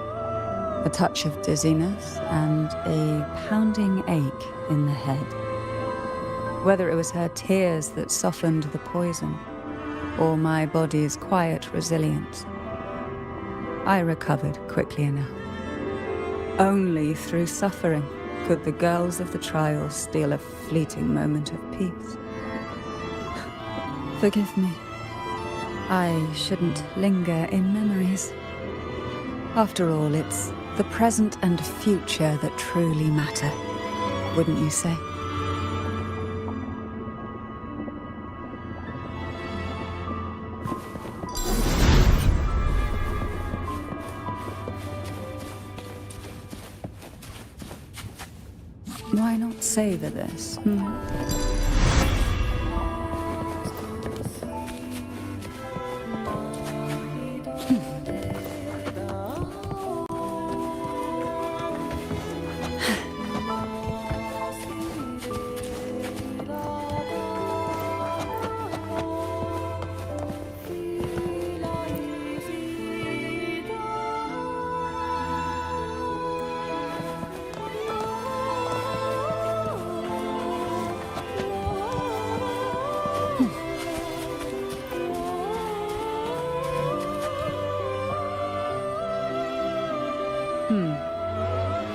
a touch of dizziness, and a pounding ache in the head. Whether it was her tears that softened the poison, or my body's quiet resilience, I recovered quickly enough. Only through suffering could the girls of the trial steal a fleeting moment of peace. Forgive me. I shouldn't linger in memories. After all, it's the present and future that truly matter, wouldn't you say? Why not savor this?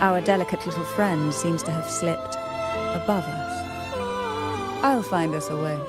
Our delicate little friend seems to have slipped above us. I'll find us a way.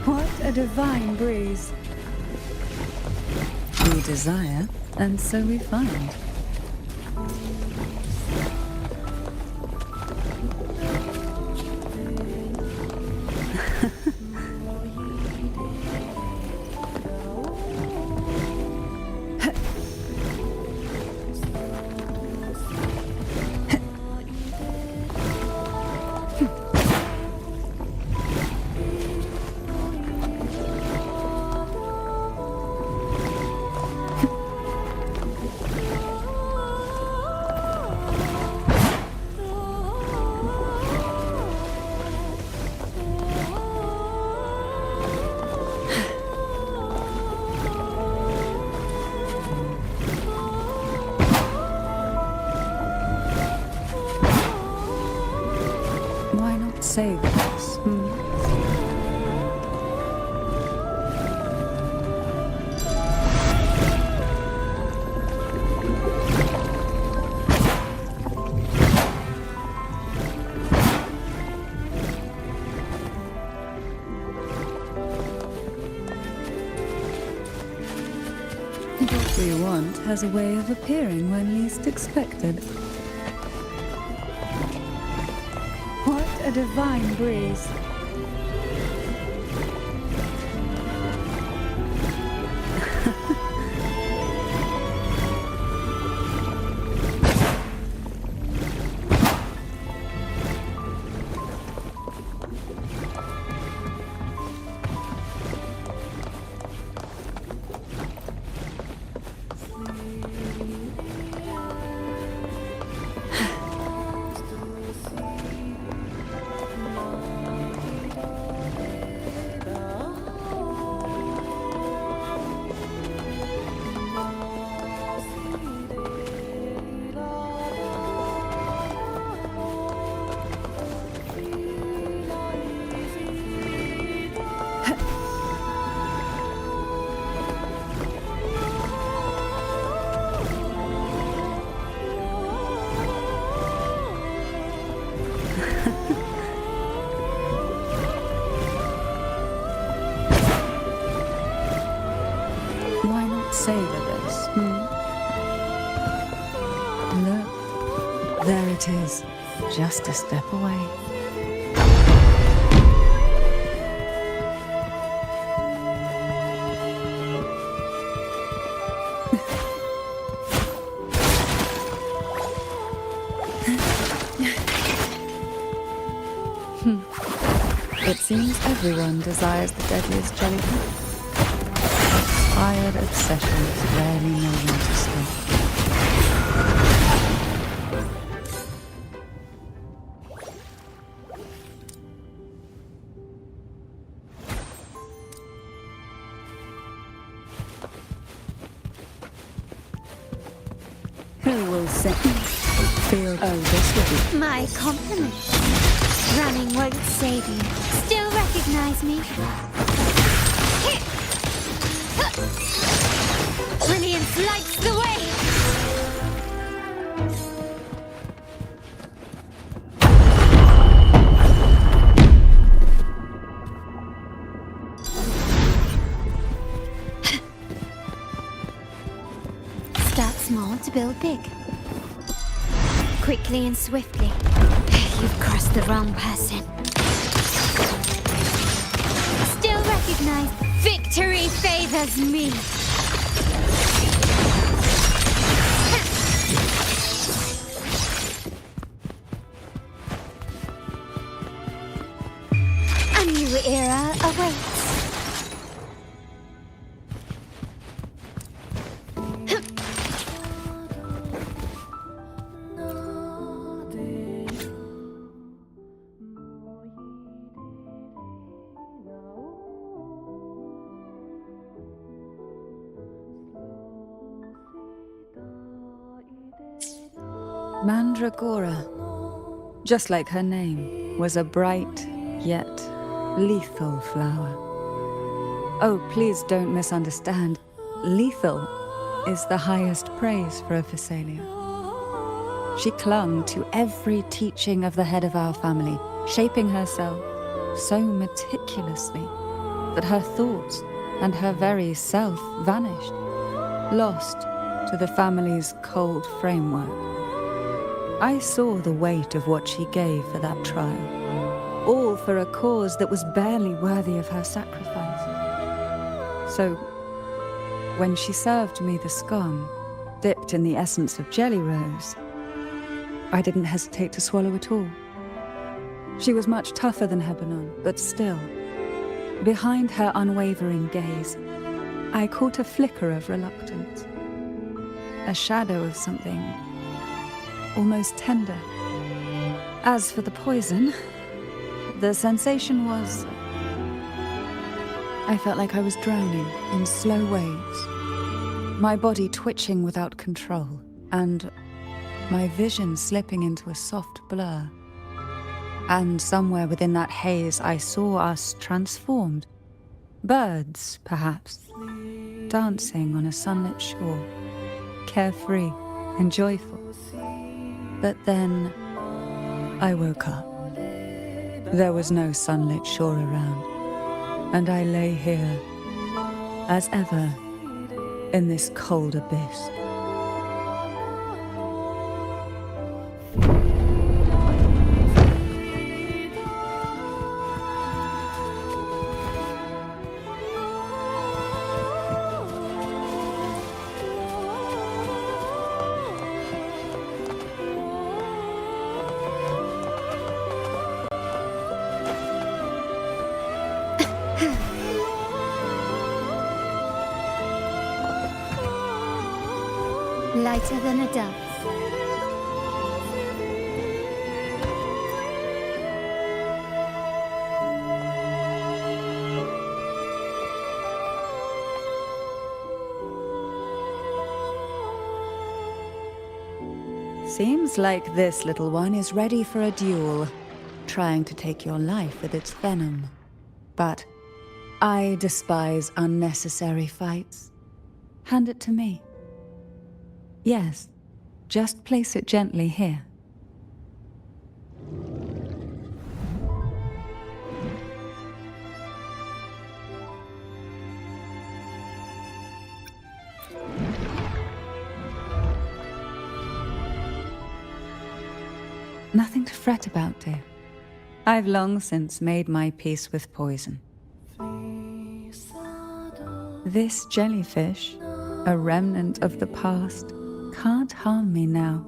What a divine breeze. We desire, and so we find. Why not save us? What we want has a way of appearing when least expected. What a divine breeze. Why not savor this? Look, there it is, just a step away. It seems everyone desires the deadliest jellyfish. Inspired obsessions rarely know when to stop. Who will sit? Feel. Oh, this will be. My compliments. Running won't save you. Still recognize me? Brilliance lights the way! Start small to build big. Quickly and swiftly. You've crossed the wrong person. Still recognize victory favors me. awaits. Mandragora, just like her name, was a bright yet lethal flower. Oh, please don't misunderstand. Lethal is the highest praise for a Phasalia. She clung to every teaching of the head of our family, shaping herself so meticulously that her thoughts and her very self vanished, lost to the family's cold framework. I saw the weight of what she gave for that trial, all for a cause that was barely worthy of her sacrifice. So, when she served me the scone, dipped in the essence of jelly rose, I didn't hesitate to swallow it all. She was much tougher than Hebanon, but still, behind her unwavering gaze, I caught a flicker of reluctance, a shadow of something almost tender. As for the poison, the sensation was... I felt like I was drowning in slow waves, my body twitching without control, and my vision slipping into a soft blur. And somewhere within that haze, I saw us transformed. Birds, perhaps, dancing on a sunlit shore, carefree and joyful. But then I woke up. There was no sunlit shore around, and I lay here, as ever, in this cold abyss. Lighter than a dove. Seems like this little one is ready for a duel, trying to take your life with its venom. But I despise unnecessary fights. Hand it to me. Yes, just place it gently here. Nothing to fret about, dear. I've long since made my peace with poison. This jellyfish, a remnant of the past, can't harm me now.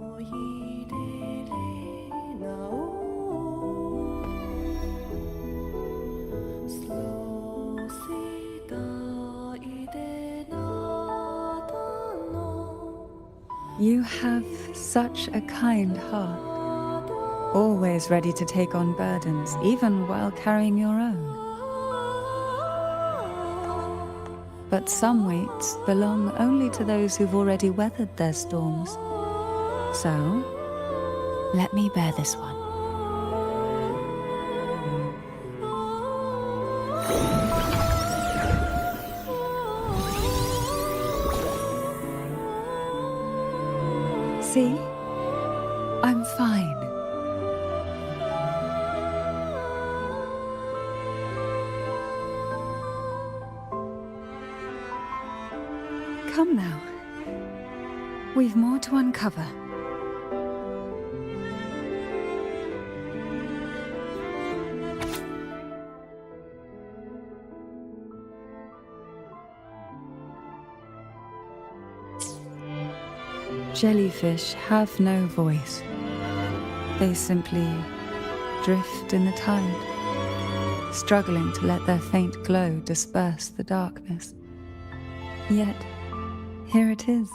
You have such a kind heart, always ready to take on burdens, even while carrying your own. But some weights belong only to those who've already weathered their storms. So, let me bear this one. See? I'm fine. Come now. We've more to uncover. Jellyfish have no voice. They simply drift in the tide, struggling to let their faint glow disperse the darkness. Yet, here it is,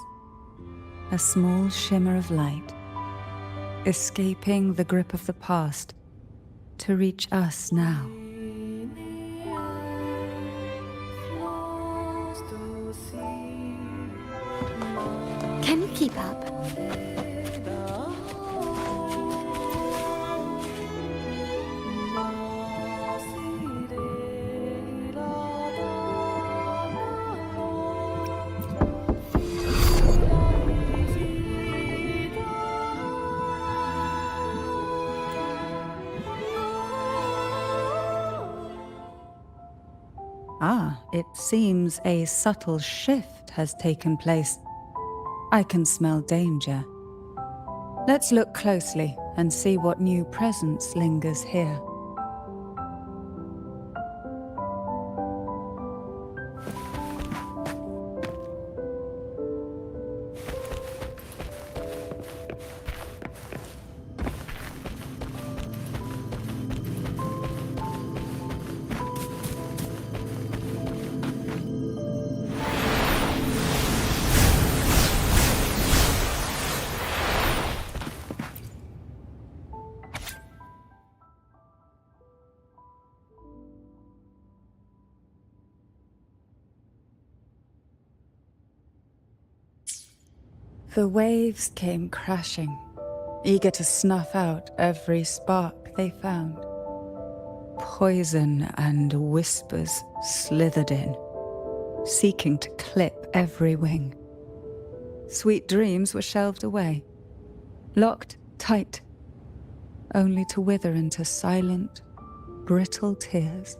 a small shimmer of light, escaping the grip of the past to reach us now. Can you keep up? It seems a subtle shift has taken place. I can smell danger. Let's look closely and see what new presence lingers here. The waves came crashing, eager to snuff out every spark they found. Poison and whispers slithered in, seeking to clip every wing. Sweet dreams were shelved away, locked tight, only to wither into silent, brittle tears.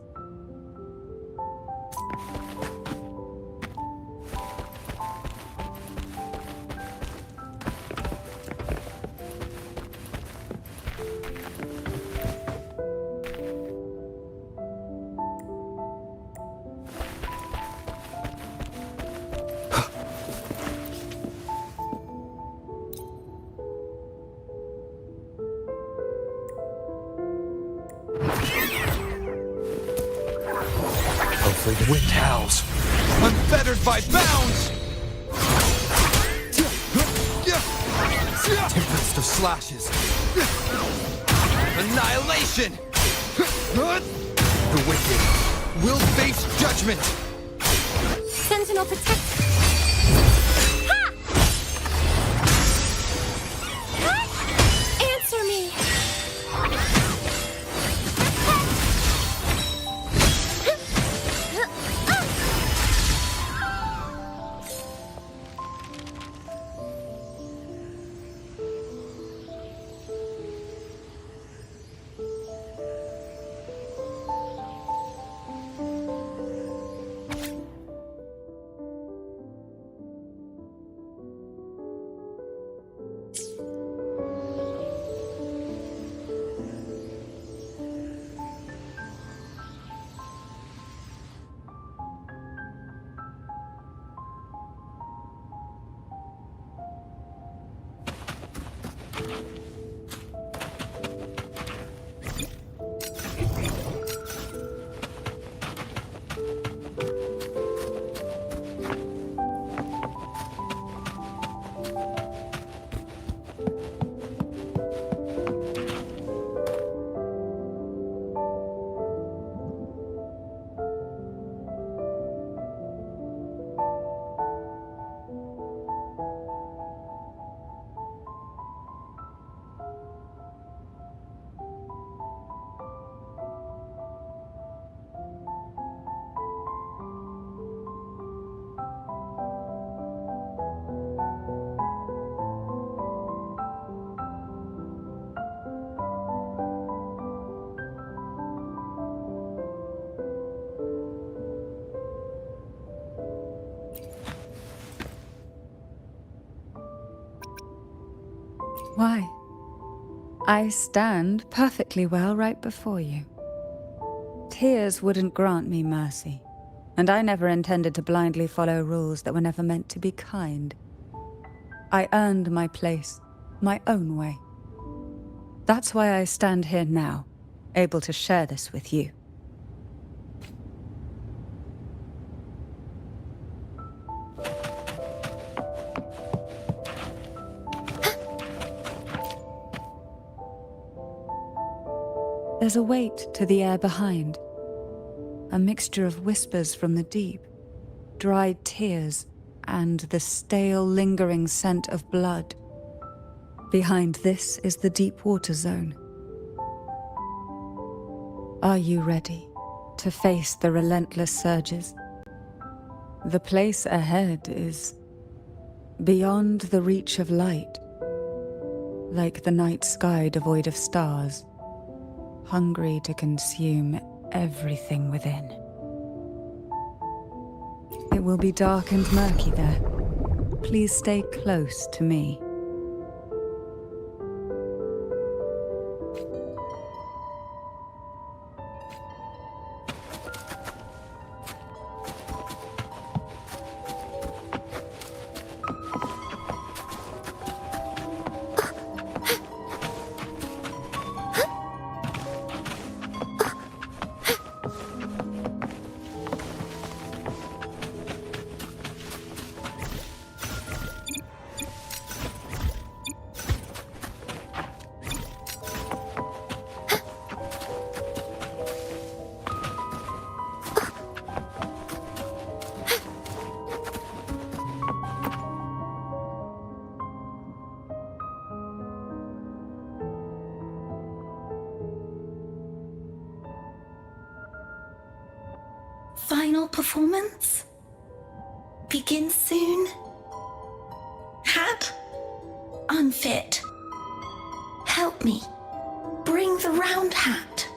Hopefully the wind howls. Unfettered by bounds! Tempest of slashes. Annihilation! The wicked will face judgment! Sentinel protect. Answer me! Why? I stand perfectly well right before you. Tears wouldn't grant me mercy, and I never intended to blindly follow rules that were never meant to be kind. I earned my place, my own way. That's why I stand here now, able to share this with you. There's a weight to the air behind. A mixture of whispers from the deep, dried tears, and the stale, lingering scent of blood. Behind this is the deep water zone. Are you ready to face the relentless surges? The place ahead is beyond the reach of light, like the night sky devoid of stars, hungry to consume everything within. It will be dark and murky there. Please stay close to me. Final performance? Begins soon? Hat? Unfit. Help me. Bring the round hat.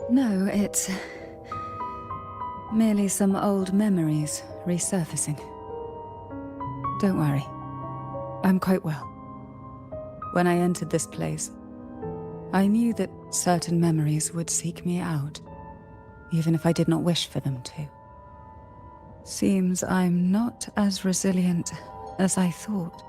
No, it's merely some old memories resurfacing. Don't worry. I'm quite well. When I entered this place, I knew that certain memories would seek me out, even if I did not wish for them to. Seems I'm not as resilient as I thought.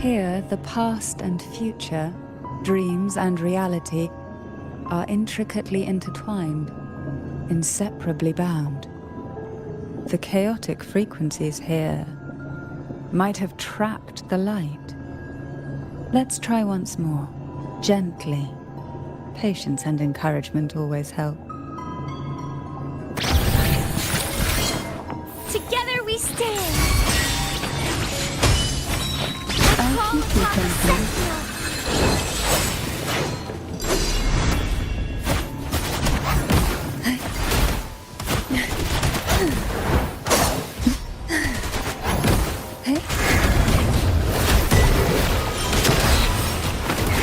Here, the past and future, dreams and reality, are intricately intertwined, inseparably bound. The chaotic frequencies here might have trapped the light. Let's try once more, gently. Patience and encouragement always help. Together we stand! I'll keep you company.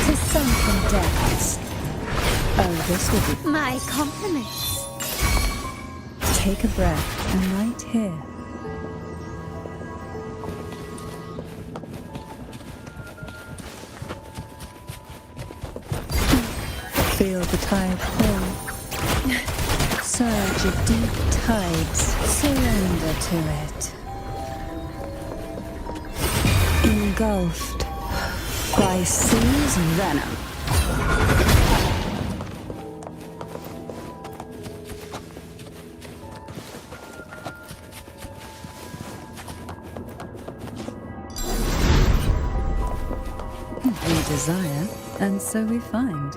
To sunken depths. Oh, this will be... My compliments. Take a breath, and right here. Feel the tide pull. Surge of deep tides. Surrender to it. Engulfed by sea's venom. We desire, and so we find.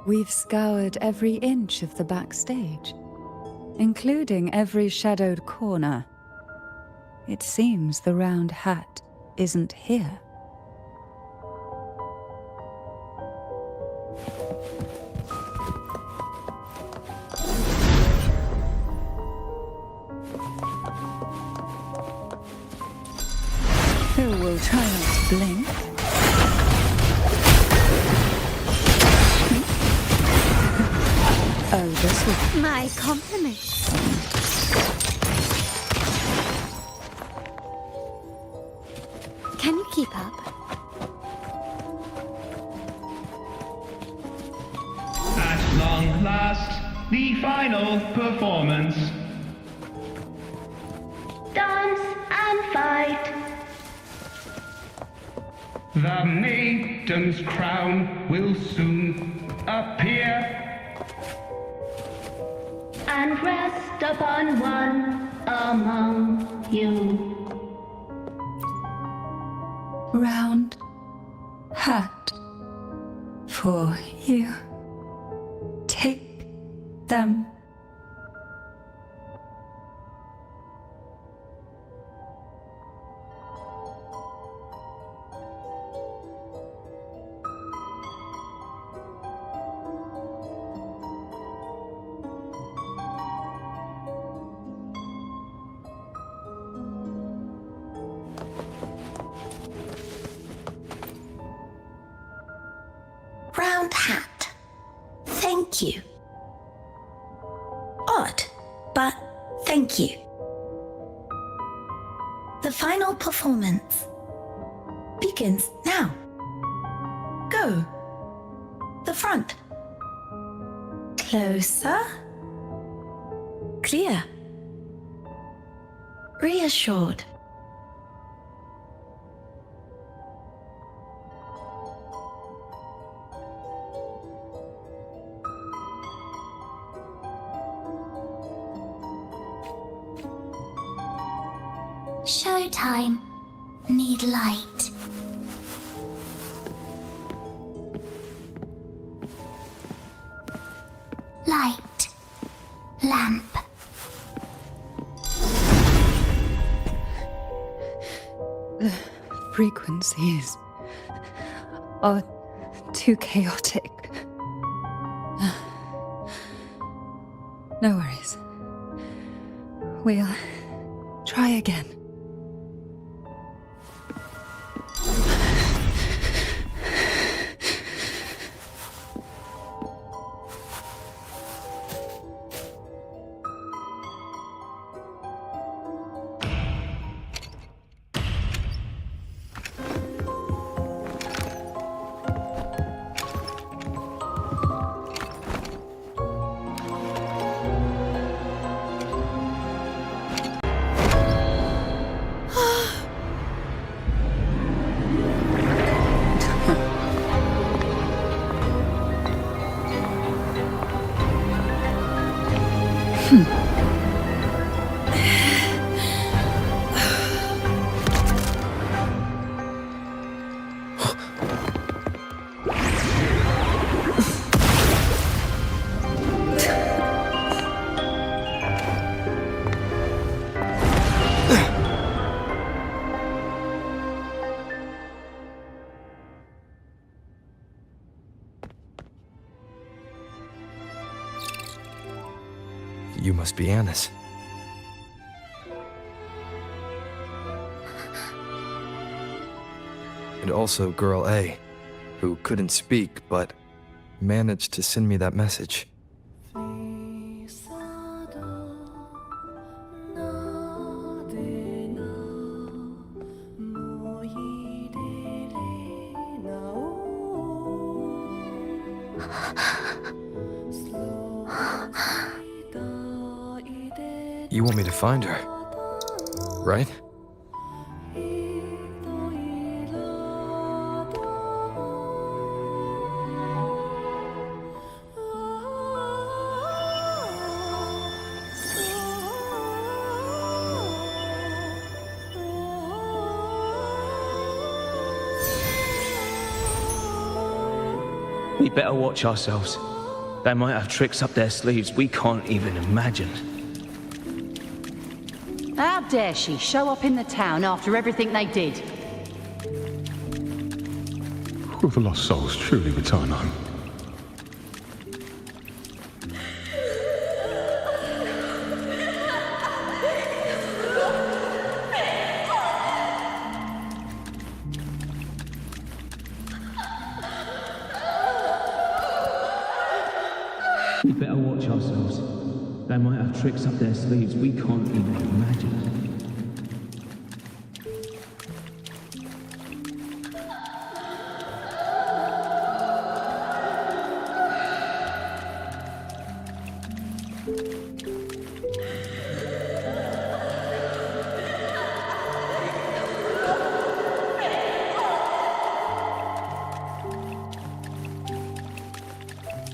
We've scoured every inch of the backstage, including every shadowed corner. It seems the round hat isn't here. Who will try not to blink? Oh, this will... My compliments. Can you keep up? At long last, the final performance. Dance and fight. The maiden's crown will soon appear. And rest upon one among you. Round hat for you. Take them. Round hat. Thank you. Odd, but thank you. The final performance begins now. Go. The front. Closer. Clear. Reassured. Showtime. Need light. Light. Lamp. The frequencies are too chaotic. No worries. We'll try again. You must be Annis. And also Girl A, who couldn't speak, but managed to send me that message. You want me to find her, right? We better watch ourselves. They might have tricks up their sleeves we can't even imagine. How dare she show up in the town after everything they did? Will the lost souls truly return home? We better watch ourselves. They might have tricks up their sleeves we can't even imagine.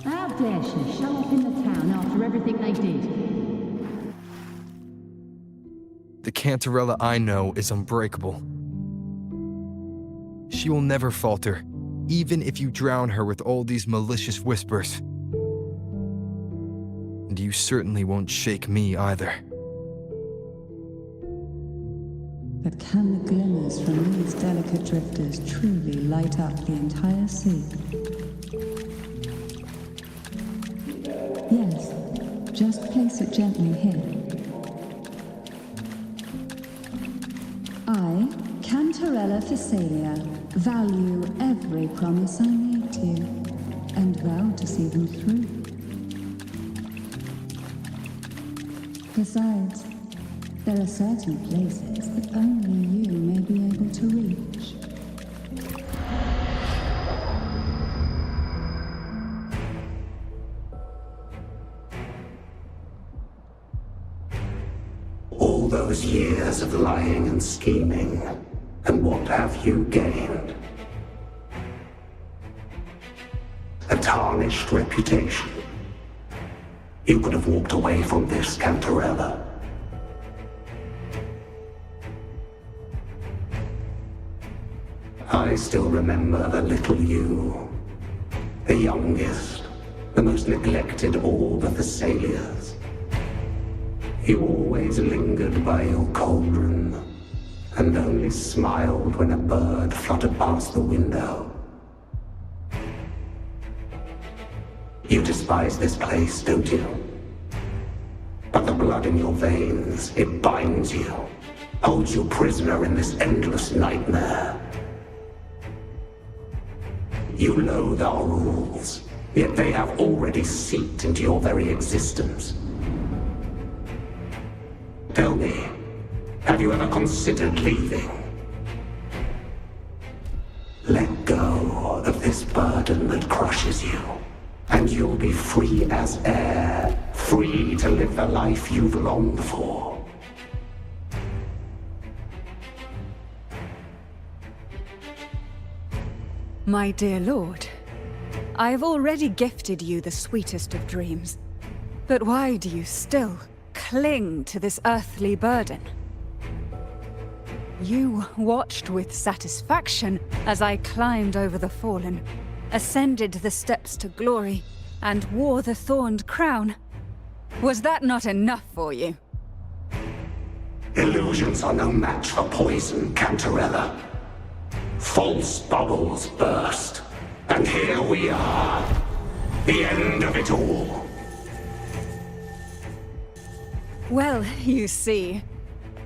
How dare she show up in the town after everything they did? The Cantarella I know is unbreakable. She will never falter, even if you drown her with all these malicious whispers. And you certainly won't shake me either. But can the glimmers from these delicate drifters truly light up the entire sea? Yes, just place it gently here. I, Cantarella Physalia, value every promise I made to you, and vow to see them through. Besides, there are certain places that only you may be able to reach. All those years of lying and scheming, and what have you gained? A tarnished reputation. You could have walked away from this, Cantarella. I still remember the little you, the youngest, the most neglected of all the Thessalias. You always lingered by your cauldron, and only smiled when a bird fluttered past the window. You despise this place, don't you? But the blood in your veins, it binds you, holds you prisoner in this endless nightmare. You loathe our rules, yet they have already seeped into your very existence. Tell me, have you ever considered leaving? Let go of this burden that crushes you, and you'll be free as air, free to live the life you've longed for. My dear lord, I have already gifted you the sweetest of dreams. But why do you still cling to this earthly burden? You watched with satisfaction as I climbed over the fallen, ascended the steps to glory, and wore the thorned crown. Was that not enough for you? Illusions are no match for poison, Cantarella. False bubbles burst, and here we are. The end of it all. Well, you see,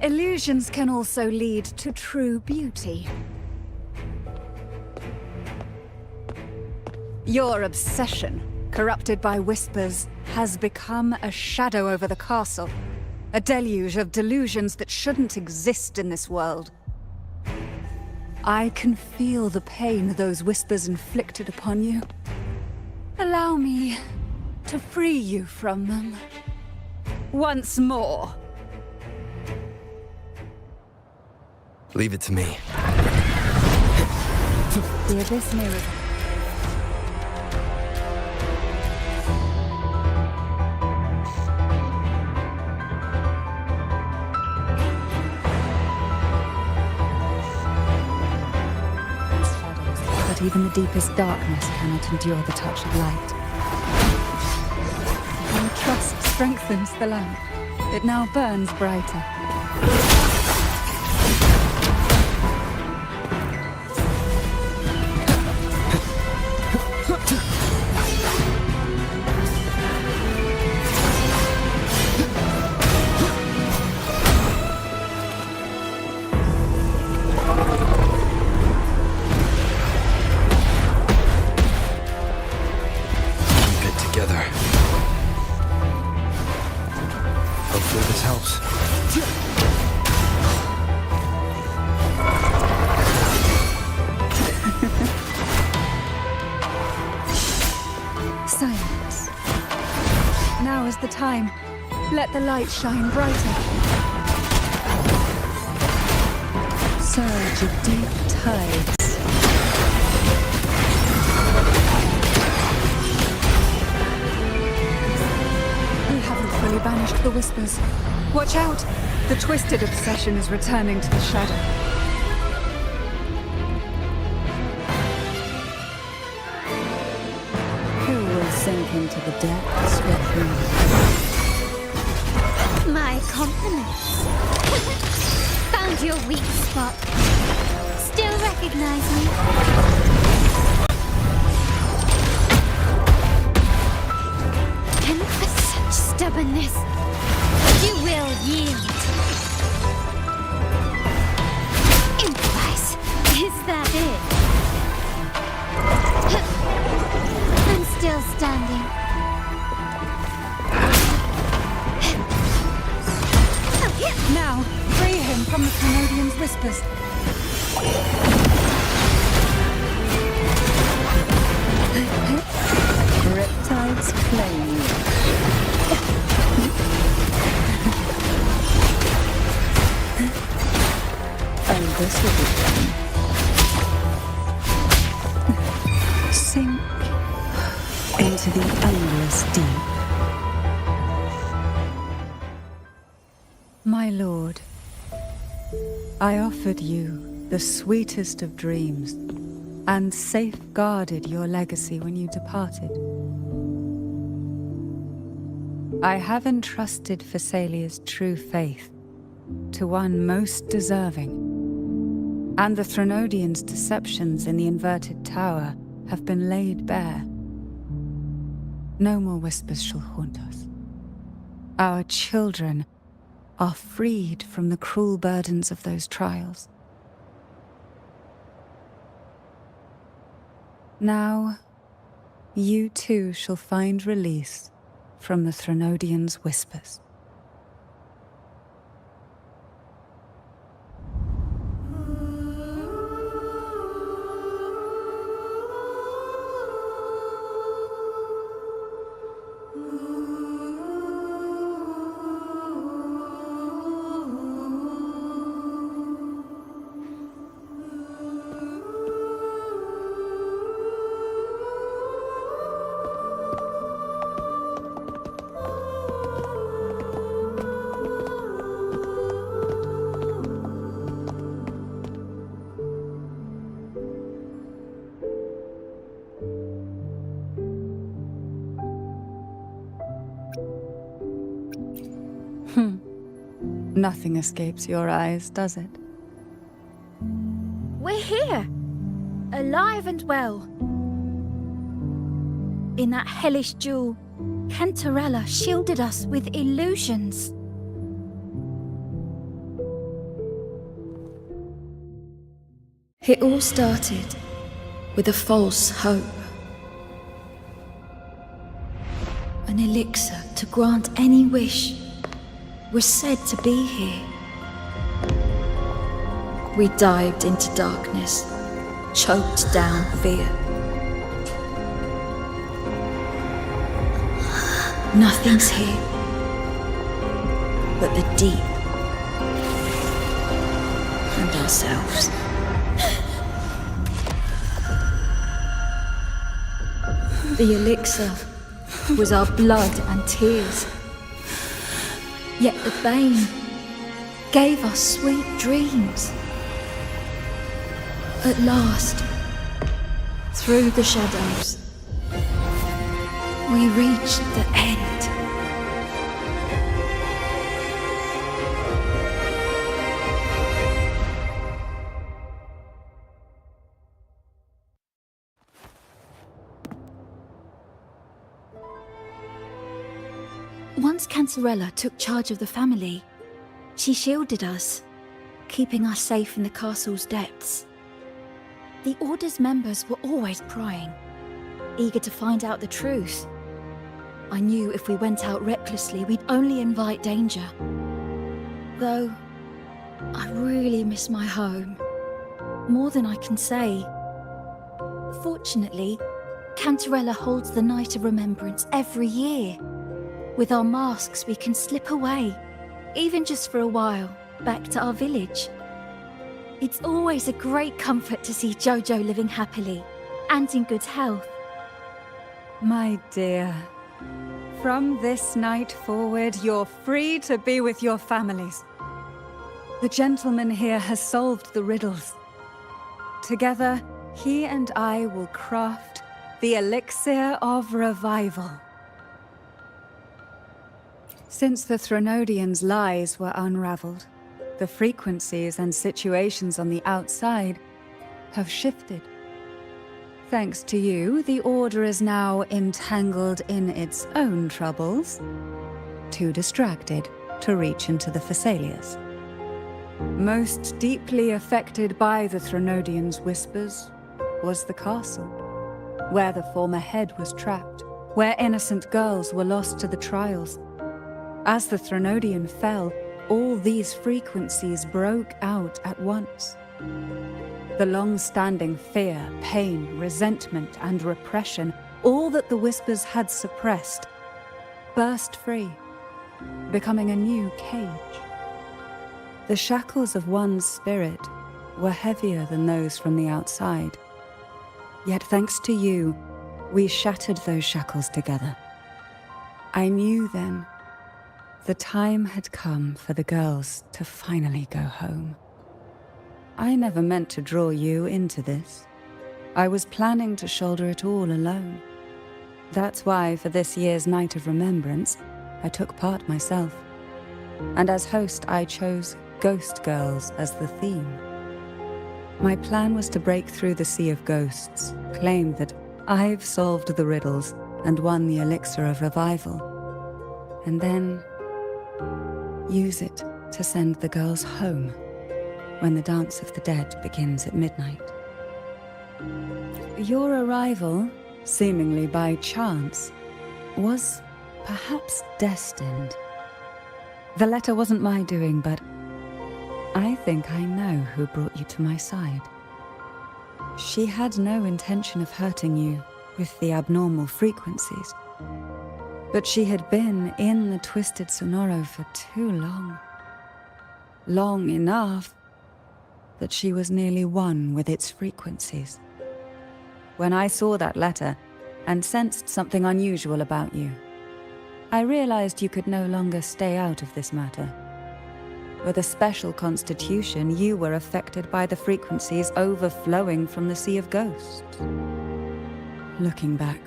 illusions can also lead to true beauty. Your obsession, corrupted by whispers, has become a shadow over the castle. A deluge of delusions that shouldn't exist in this world. I can feel the pain those whispers inflicted upon you. Allow me to free you from them. Once more. Leave it to me. The abyss may But even the deepest darkness cannot endure the touch of light. strengthens the lamp. It now burns brighter. Hopefully this helps. Silence. Now is the time. Let the light shine brighter. Surge of deep tides. We haven't fully banished the whispers. Watch out! The twisted obsession is returning to the shadow. Who will sink into the depths with me? My compliments. Found your weak spot. Still recognize me? And for such stubbornness, you will yield. Improvise. Is that it? I'm still standing. Now, free him from the Canadian's whispers. Riptide's claim. And this will be fun. Sink into the endless deep. My lord, I offered you the sweetest of dreams and safeguarded your legacy when you departed. I have entrusted Phassalia's true faith to one most deserving, and the Threnodians' deceptions in the inverted tower have been laid bare. No more whispers shall haunt us. Our children are freed from the cruel burdens of those trials. Now, you too shall find release from the Threnodians' whispers. Nothing escapes your eyes, does it? We're here, alive and well. In that hellish duel, Cantarella shielded us with illusions. It all started with a false hope. An elixir to grant any wish was said to be here. We dived into darkness, choked down fear. Nothing's here but the deep and ourselves. The elixir was our blood and tears. Yet the bane gave us sweet dreams. At last, through the shadows, we reached the end. Once Cantarella took charge of the family, she shielded us, keeping us safe in the castle's depths. The Order's members were always prying, eager to find out the truth. I knew if we went out recklessly, we'd only invite danger. Though, I really miss my home, more than I can say. Fortunately, Cantarella holds the Night of Remembrance every year. With our masks, we can slip away, even just for a while, back to our village. It's always a great comfort to see Jojo living happily and in good health. My dear, from this night forward, you're free to be with your families. The gentleman here has solved the riddles. Together, he and I will craft the elixir of revival. Since the Threnodians' lies were unraveled, the frequencies and situations on the outside have shifted. Thanks to you, the Order is now entangled in its own troubles, too distracted to reach into the Thessalias. Most deeply affected by the Threnodians' whispers was the castle, where the former head was trapped, where innocent girls were lost to the trials. As the Threnodian fell, all these frequencies broke out at once. The long-standing fear, pain, resentment, and repression, all that the whispers had suppressed, burst free, becoming a new cage. The shackles of one's spirit were heavier than those from the outside. Yet thanks to you, we shattered those shackles together. I knew then the time had come for the girls to finally go home. I never meant to draw you into this. I was planning to shoulder it all alone. That's why for this year's Night of Remembrance, I took part myself. And as host, I chose Ghost Girls as the theme. My plan was to break through the sea of ghosts, claim that I've solved the riddles and won the elixir of revival, and then use it to send the girls home when the Dance of the Dead begins at midnight. Your arrival, seemingly by chance, was perhaps destined. The letter wasn't my doing, but I think I know who brought you to my side. She had no intention of hurting you with the abnormal frequencies, but she had been in the Twisted Sonoro for too long. Long enough that she was nearly one with its frequencies. When I saw that letter and sensed something unusual about you, I realized you could no longer stay out of this matter. With a special constitution, you were affected by the frequencies overflowing from the Sea of Ghosts. Looking back,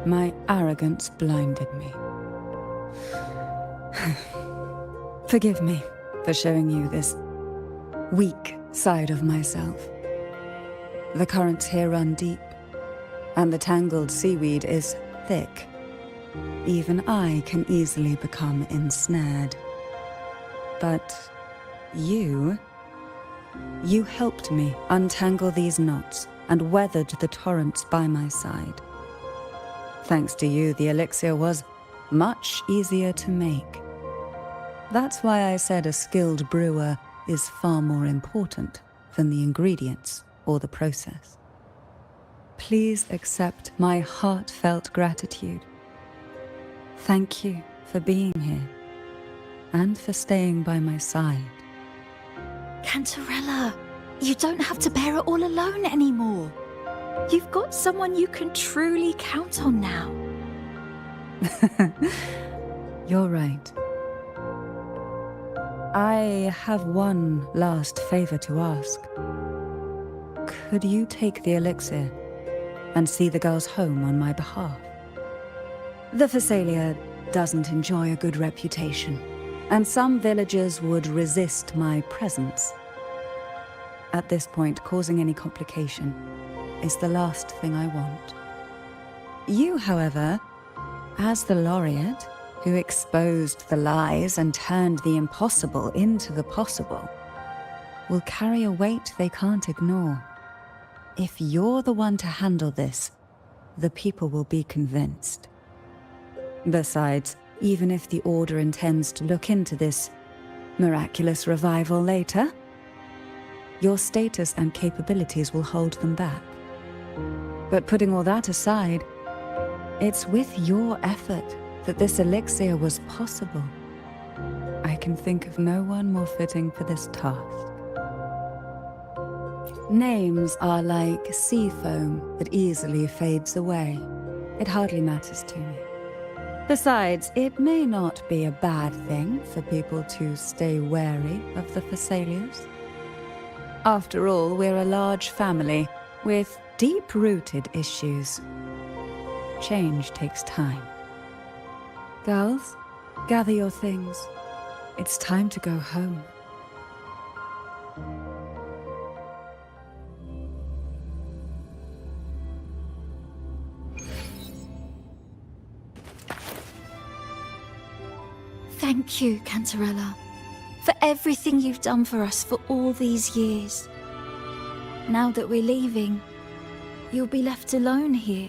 my arrogance blinded me. Forgive me for showing you this weak side of myself. The currents here run deep, and the tangled seaweed is thick. Even I can easily become ensnared. But you helped me untangle these knots and weathered the torrents by my side. Thanks to you, the elixir was much easier to make. That's why I said a skilled brewer is far more important than the ingredients or the process. Please accept my heartfelt gratitude. Thank you for being here and for staying by my side. Cantarella, you don't have to bear it all alone anymore. You've got someone you can truly count on now. You're right. I have one last favor to ask. Could you take the elixir and see the girls home on my behalf? The Thessalia doesn't enjoy a good reputation, and some villagers would resist my presence. At this point, causing any complication is the last thing I want. You, however, as the laureate, who exposed the lies and turned the impossible into the possible, will carry a weight they can't ignore. If you're the one to handle this, the people will be convinced. Besides, even if the Order intends to look into this miraculous revival later, your status and capabilities will hold them back. But putting all that aside, it's with your effort that this elixir was possible. I can think of no one more fitting for this task. Names are like sea foam that easily fades away. It hardly matters to me. Besides, it may not be a bad thing for people to stay wary of the Thessalians. After all, we're a large family with deep-rooted issues. Change takes time. Girls, gather your things. It's time to go home. Thank you, Cantarella, for everything you've done for us for all these years. Now that we're leaving, you'll be left alone here.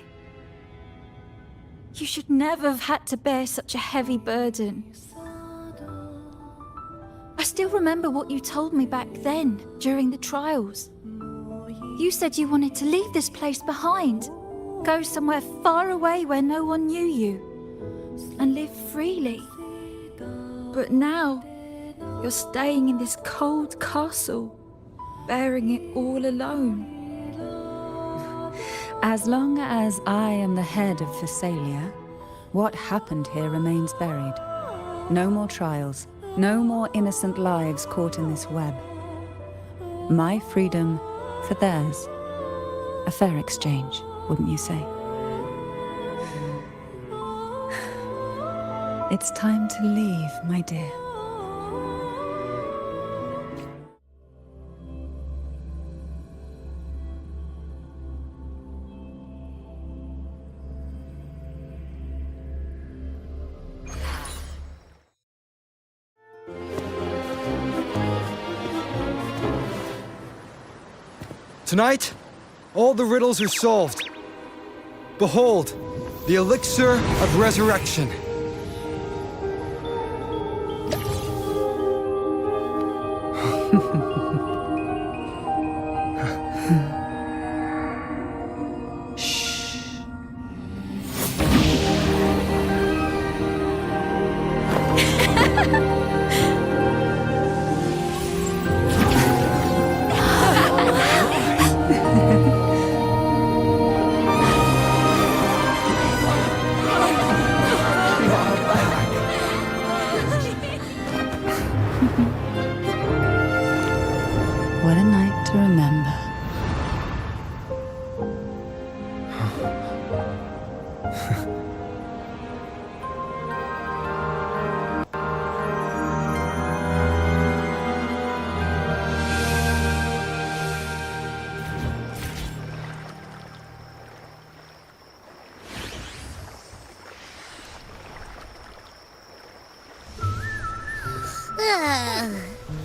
You should never have had to bear such a heavy burden. I still remember what you told me back then, during the trials. You said you wanted to leave this place behind, go somewhere far away where no one knew you, and live freely. But now, you're staying in this cold castle, bearing it all alone. As long as I am the head of Thessalia, what happened here remains buried. No more trials, no more innocent lives caught in this web. My freedom for theirs. A fair exchange, wouldn't you say? It's time to leave, my dear. Tonight, all the riddles are solved. Behold, the elixir of resurrection. What a night to remember.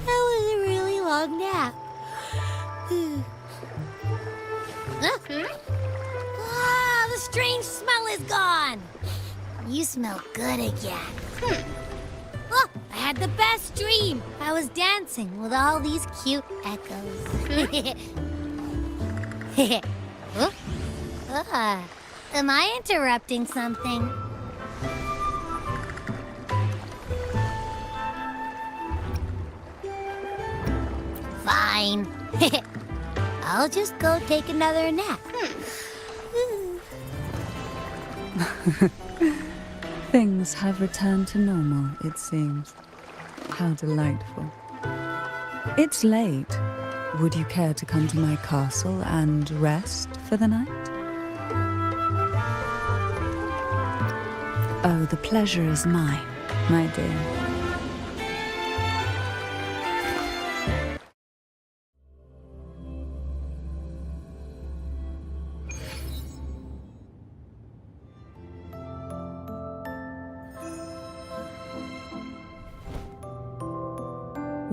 That was a really long nap. Ah, the strange smell is gone. You smell good again. Oh, I had the best dream. I was dancing with all these cute echoes. Am I interrupting something? Fine. I'll just go take another nap. Things have returned to normal, it seems. How delightful. It's late. Would you care to come to my castle and rest for the night? Oh, the pleasure is mine, my dear.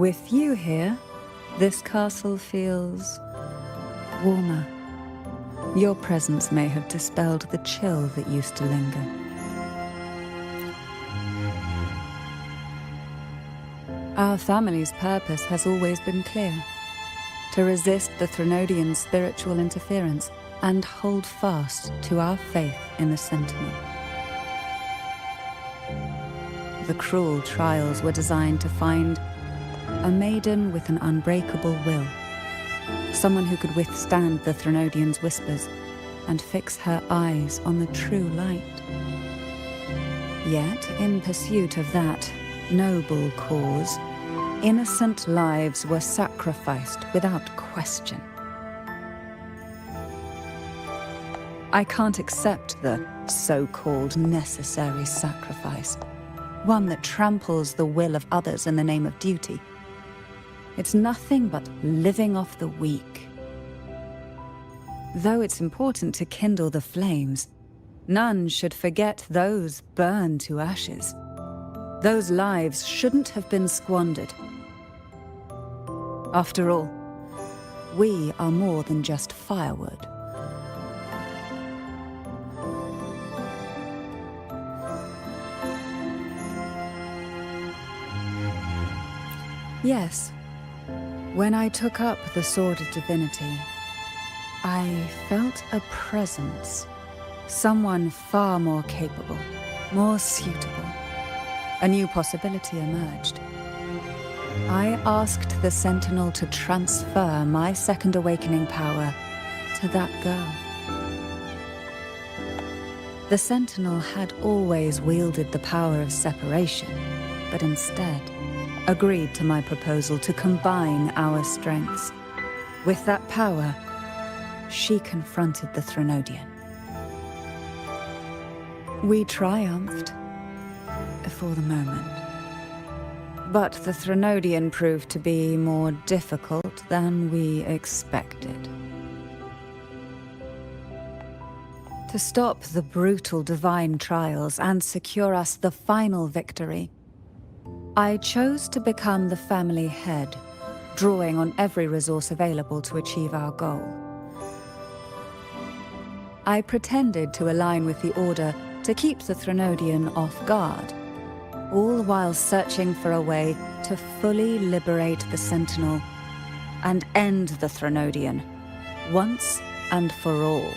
With you here, this castle feels warmer. Your presence may have dispelled the chill that used to linger. Our family's purpose has always been clear: to resist the Threnodian spiritual interference and hold fast to our faith in the Sentinel. The cruel trials were designed to find a maiden with an unbreakable will, someone who could withstand the Threnodian's whispers and fix her eyes on the true light. Yet, in pursuit of that noble cause, innocent lives were sacrificed without question. I can't accept the so-called necessary sacrifice, one that tramples the will of others in the name of duty. It's nothing but living off the weak. Though it's important to kindle the flames, none should forget those burned to ashes. Those lives shouldn't have been squandered. After all, we are more than just firewood. Yes, when I took up the Sword of Divinity, I felt a presence, someone far more capable, more suitable. A new possibility emerged. I asked the Sentinel to transfer my second awakening power to that girl. The Sentinel had always wielded the power of separation, but instead agreed to my proposal to combine our strengths. With that power, she confronted the Threnodian. We triumphed, for the moment. But the Threnodian proved to be more difficult than we expected. To stop the brutal divine trials and secure us the final victory, I chose to become the family head, drawing on every resource available to achieve our goal. I pretended to align with the Order to keep the Threnodian off guard, all while searching for a way to fully liberate the Sentinel and end the Threnodian, once and for all.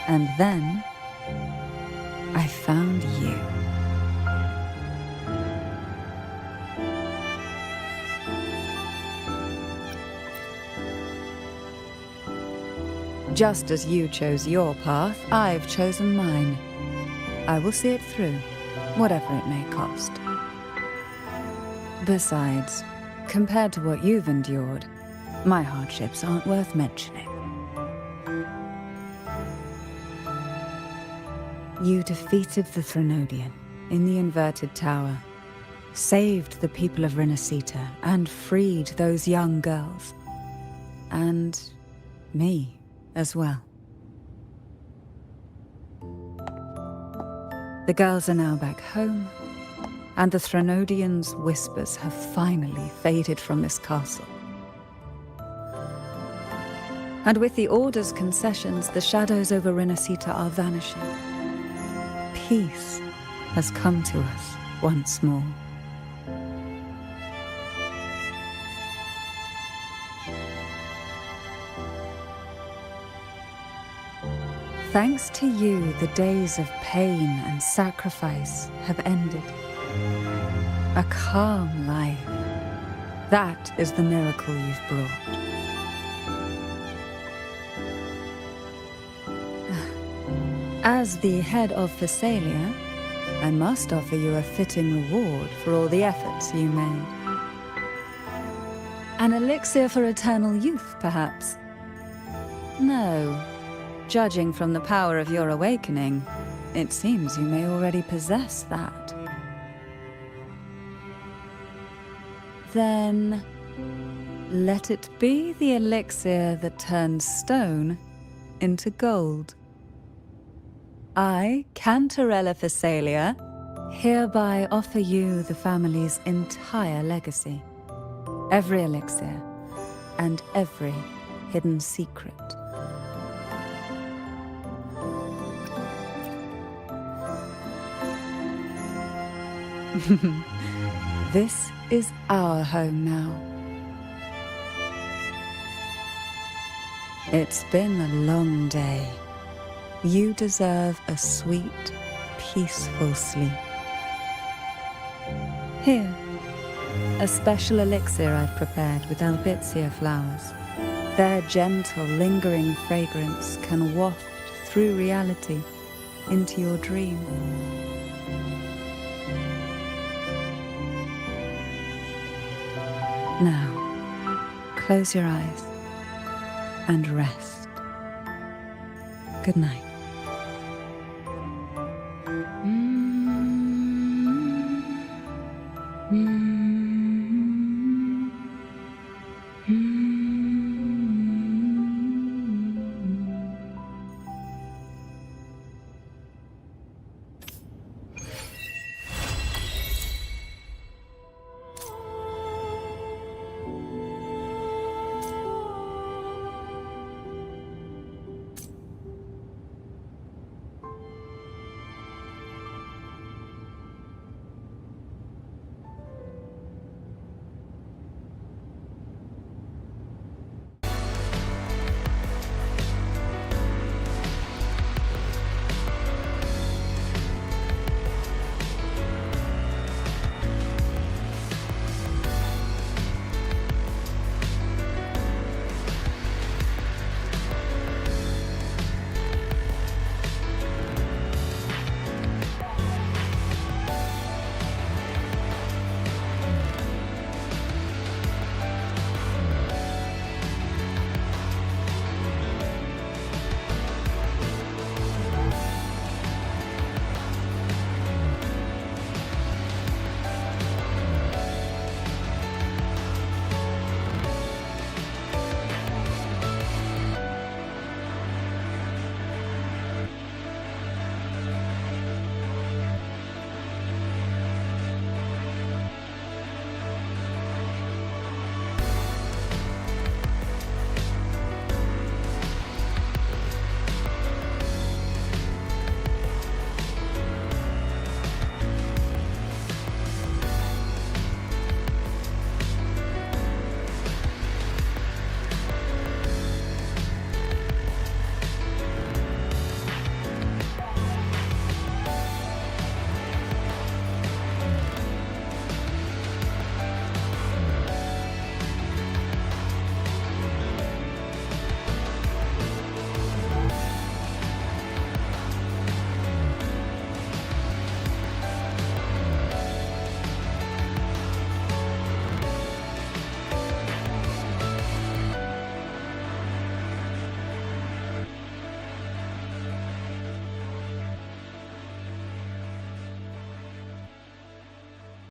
And then, I found you. Just as you chose your path, I've chosen mine. I will see it through, whatever it may cost. Besides, compared to what you've endured, my hardships aren't worth mentioning. You defeated the Threnodian in the Inverted Tower, saved the people of Renacita, and freed those young girls. And me as well. The girls are now back home, and the Threnodian's whispers have finally faded from this castle. And with the Order's concessions, the shadows over Renacita are vanishing. Peace has come to us once more. Thanks to you, the days of pain and sacrifice have ended. A calm life. That is the miracle you've brought. As the head of Phasalia, I must offer you a fitting reward for all the efforts you made. An elixir for eternal youth, perhaps? No. Judging from the power of your awakening, it seems you may already possess that. Then, let it be the elixir that turns stone into gold. I, Cantarella Phasalia, hereby offer you the family's entire legacy. Every elixir and every hidden secret. This is our home now. It's been a long day. You deserve a sweet, peaceful sleep. Here, a special elixir I've prepared with albizia flowers. Their gentle, lingering fragrance can waft through reality into your dream. Now, close your eyes and rest. Good night.